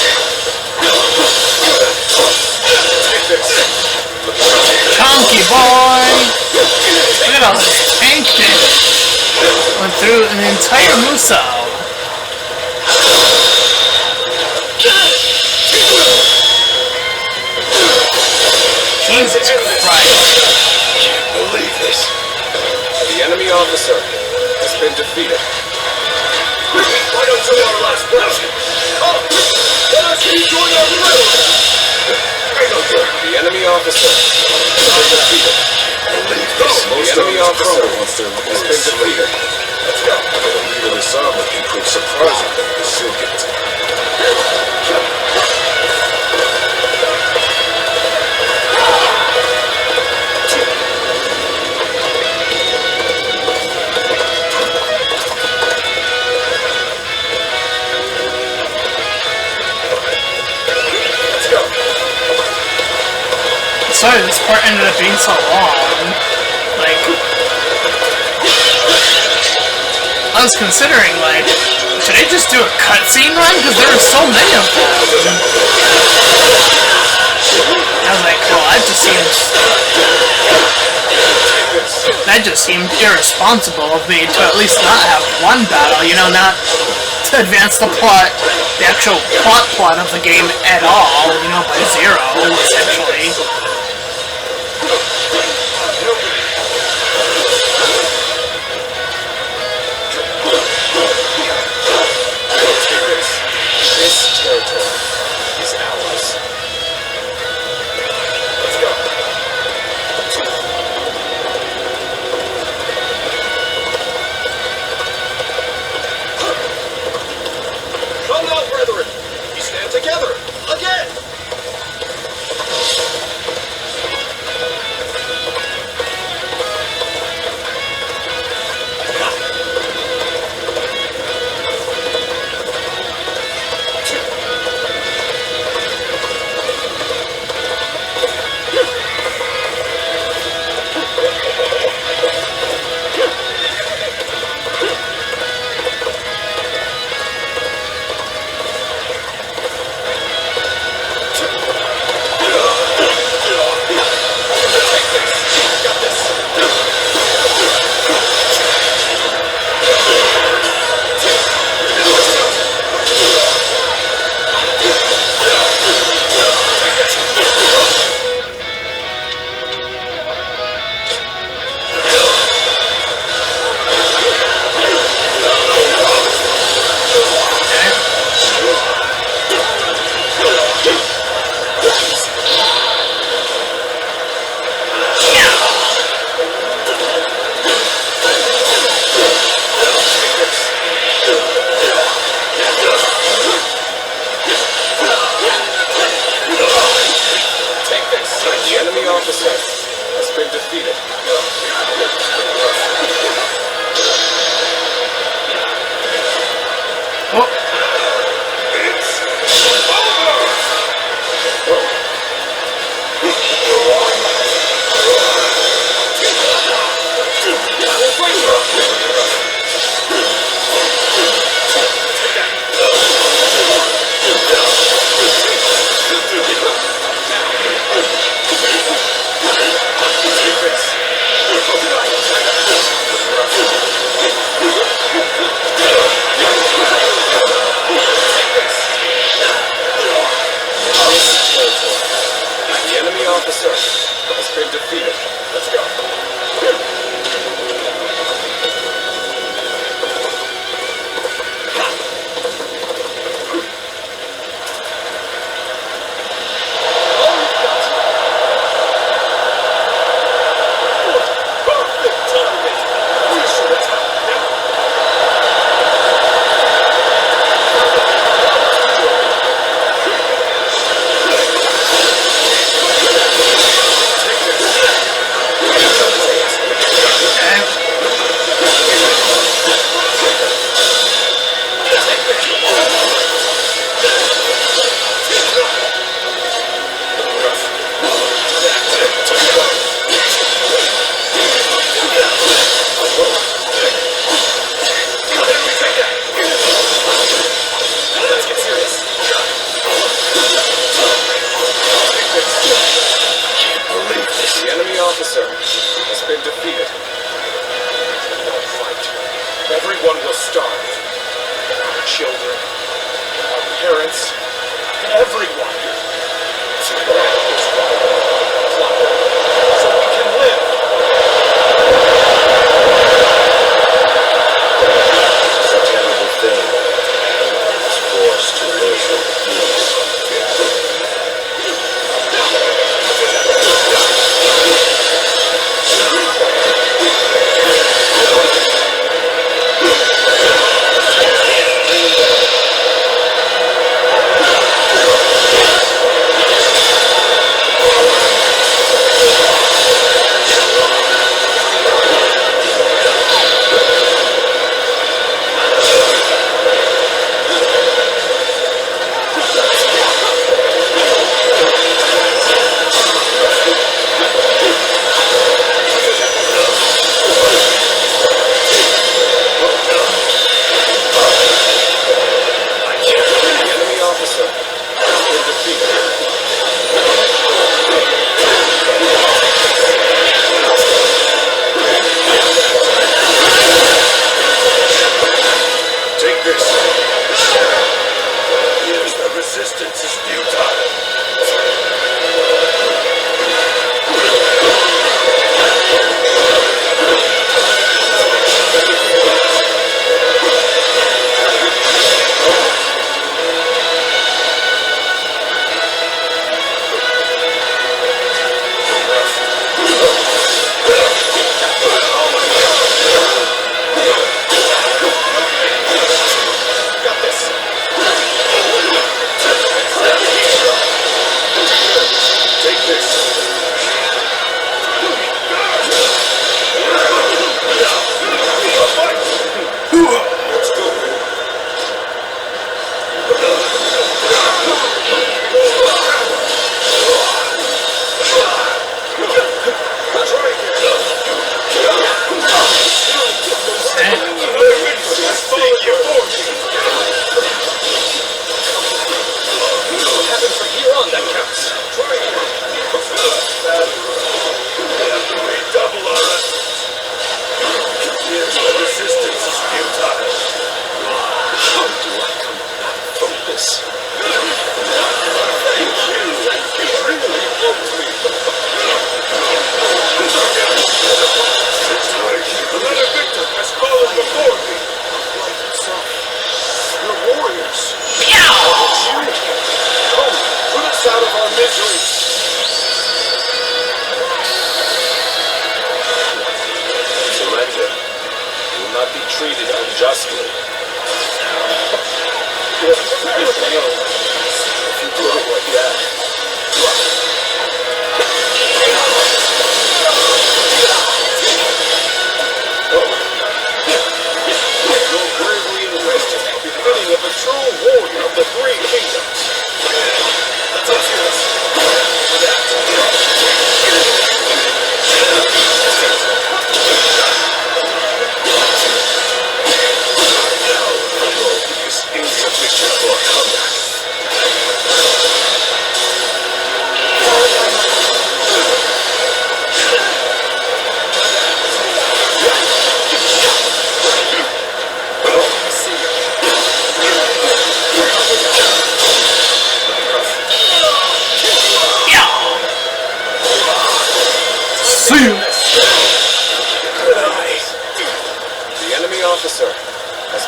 Take this. Chunky boy! Look at all this tank damage. Went through an entire Musou. Jesus Christ. Can't believe this. The enemy officer has been defeated. Why don't you our last person? Come! Let us rejoin our friends! The enemy officer has been defeated. Believe this. The enemy officer has been defeated. Let's go. The leaderless armor can prove surprising than the Silkins. Sorry, this part ended up being so long. Like, I was considering, like, should I just do a cutscene run? Because there are so many of them. I was like, well, that just seemed irresponsible of me to at least not have one battle, you know, not to advance the plot, the actual plot of the game at all, you know, by zero, essentially. This territory is ours. Let's go. Come now, brethren. We stand together again.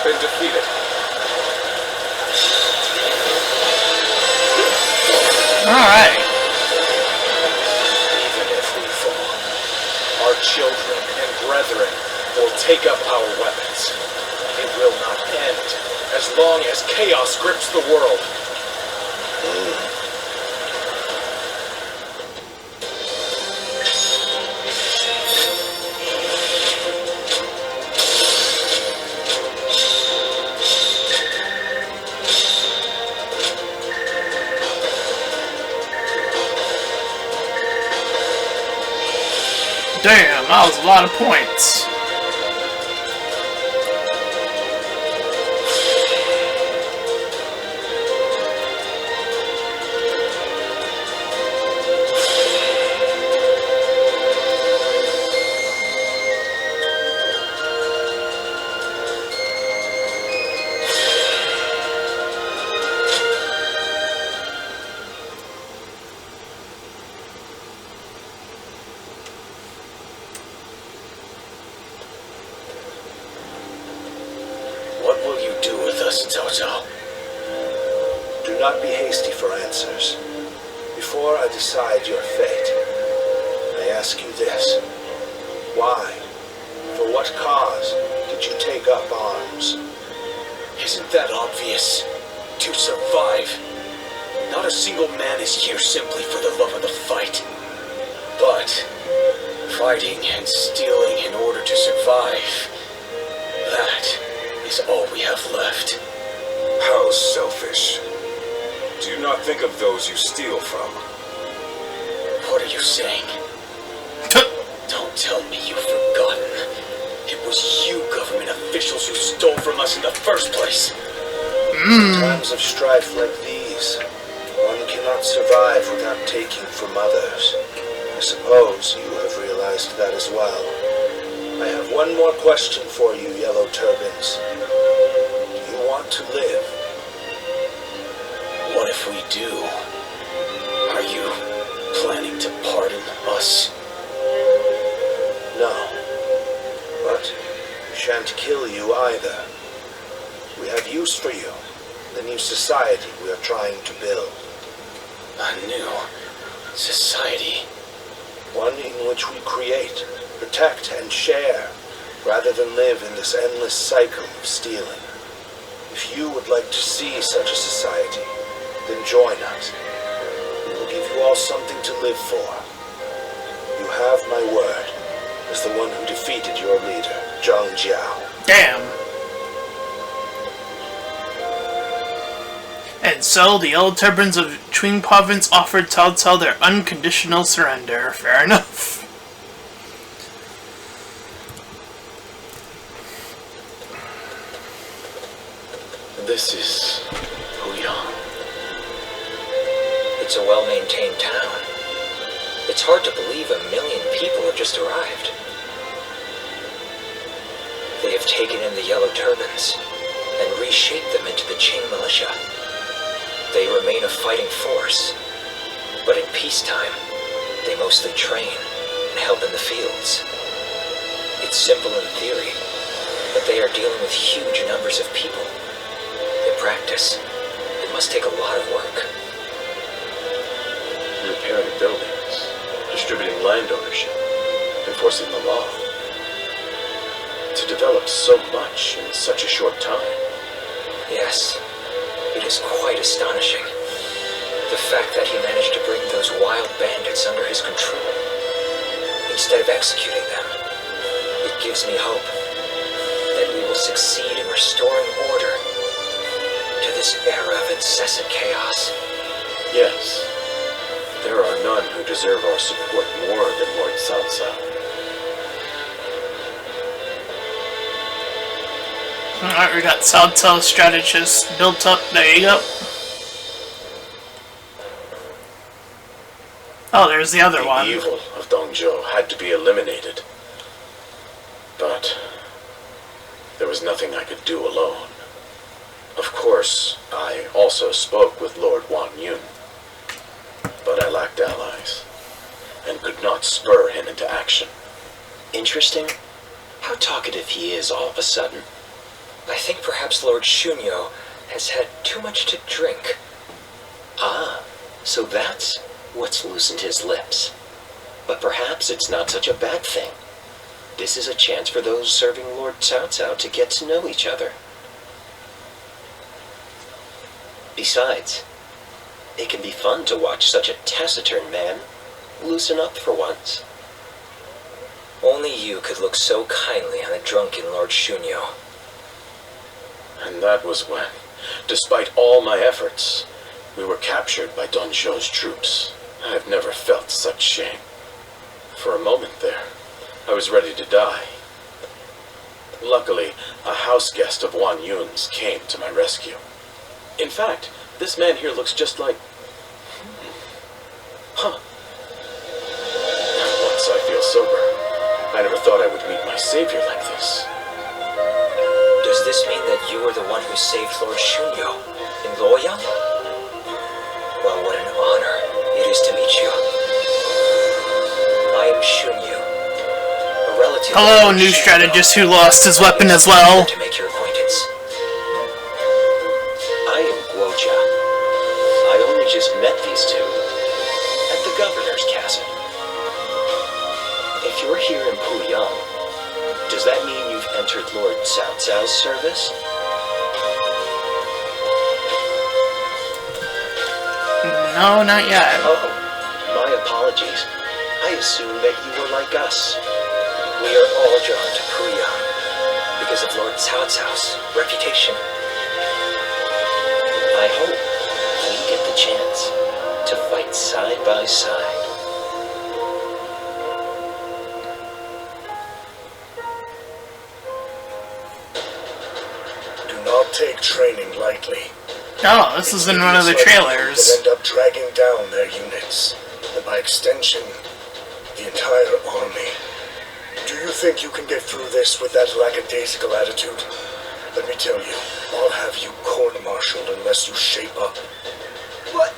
been defeated. Alright. Even if we fall, our children and brethren will take up our weapons. It will not end as long as chaos grips the world. Damn, that was a lot of points. Do not be hasty for answers. Before I decide your fate, I ask you this. Why? For what cause did you take up arms? Isn't that obvious? To survive. Not a single man is here simply for the love of the fight. But fighting and stealing in order to survive, that is all we have left. How selfish. Do you not think of those you steal from? What are you saying? Don't tell me you've forgotten. It was you government officials who stole from us in the first place. In times of strife like these, one cannot survive without taking from others. I suppose you have realized that as well. I have one more question for you, Yellow Turbans. Do you want to live? What if we do? Are you planning to pardon us? No. But we shan't kill you either. We have use for you, the new society we are trying to build. A new society? One in which we create, protect, and share, rather than live in this endless cycle of stealing. If you would like to see such a society, then join us. We will give you all something to live for. You have my word, as the one who defeated your leader, Zhang Jiao. Damn. And so, the Yellow Turbans of Qing Province offered Cao Cao their unconditional surrender. Fair enough. This is Huyang. It's a well-maintained town. It's hard to believe 1 million people have just arrived. They have taken in the Yellow Turbans and reshaped them into the Qing militia. They remain a fighting force, but in peacetime, they mostly train and help in the fields. It's simple in theory, but they are dealing with huge numbers of people. In practice, it must take a lot of work. Repairing buildings, distributing land ownership, enforcing the law. To develop so much in such a short time. Yes, it is quite astonishing. The fact that he managed to bring those wild bandits under his control, instead of executing them. It gives me hope that we will succeed in restoring order to this era of incessant chaos. Yes, there are none who deserve our support more than Lord Cao Cao. Alright, we got Cao Cao strategist built up. There you go. Oh, there's the other one. The evil of Dongzhou had to be eliminated. But there was nothing I could do alone. Of course, I also spoke with Lord Wang Yun. But I lacked allies, and could not spur him into action. Interesting. How talkative he is all of a sudden. I think perhaps Lord Shunyo has had too much to drink. Ah, so that's what's loosened his lips. But perhaps it's not such a bad thing. This is a chance for those serving Lord Cao Cao to get to know each other. Besides, it can be fun to watch such a taciturn man loosen up for once. Only you could look so kindly on a drunken Lord Shunyo. And that was when, despite all my efforts, we were captured by Don Zhou's troops. I have never felt such shame. For a moment there, I was ready to die. Luckily, a house guest of Wan Yun's came to my rescue. In fact, this man here looks just like... Huh. Once I feel sober, I never thought I would meet my savior like this. Does this mean that you were the one who saved Lord Shunyo in Luoyang? Well, what an honor it is to meet you. I am Shunyu, a relative... Hello, new strategist who lost his weapon as well. ...to make your acquaintance. I am Guoja. I only just met these two at the governor's castle. If you're here in Puyang, does that mean you've entered Lord Cao Cao's service? No, not yet. Oh, my apologies. I assumed that you were like us. We are all drawn to Puyang because of Lord Cao Cao's reputation. I hope we get the chance to fight side by side. Do not take training lightly. Oh, this is in one of the trailers. Will end up dragging down their units, and by extension, the entire army. Do you think you can get through this with that lackadaisical attitude? Let me tell you, I'll have you court-martialed unless you shape up. What?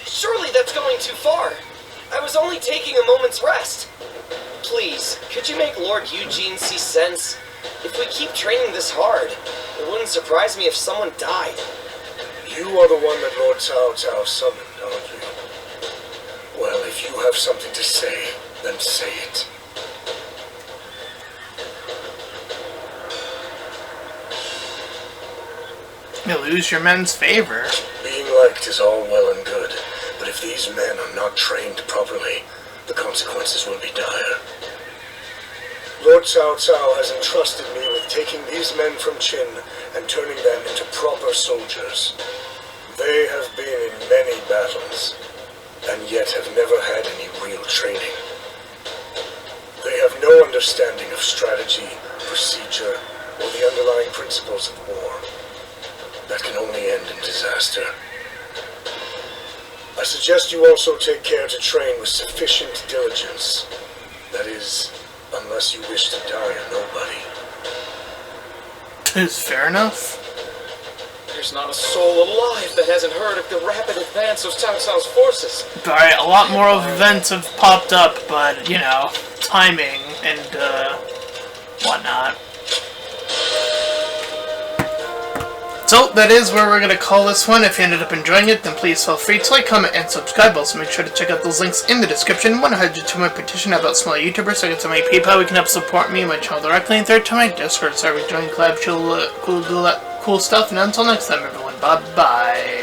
Surely that's going too far. I was only taking a moment's rest. Please, could you make Lord Eugene see sense? If we keep training this hard, it wouldn't surprise me if someone died. You are the one that Lord Cao Cao summoned, aren't you? Well, if you have something to say, then say it. You lose your men's favor. Being liked is all well and good, but if these men are not trained properly, the consequences will be dire. Lord Cao Cao has entrusted me with taking these men from Qin and turning them into proper soldiers. They have been in many battles, and yet have never had any real training. They have no understanding of strategy, procedure, or the underlying principles of war. That can only end in disaster. I suggest you also take care to train with sufficient diligence. That is, unless you wish to die a nobody. Is fair enough. There's not a soul alive that hasn't heard of the rapid advance of Cao Cao's forces. Alright, a lot more of events have popped up, but, you know, timing and, whatnot. So, that is where we're going to call this one. If you ended up enjoying it, then please feel free to like, comment, and subscribe. Also, make sure to check out those links in the description. 100 to my petition about smaller YouTubers, second to my PayPal, we can help support me and my channel directly, and third to my Discord server, join collab, chill, cool stuff, and until next time, everyone, bye-bye.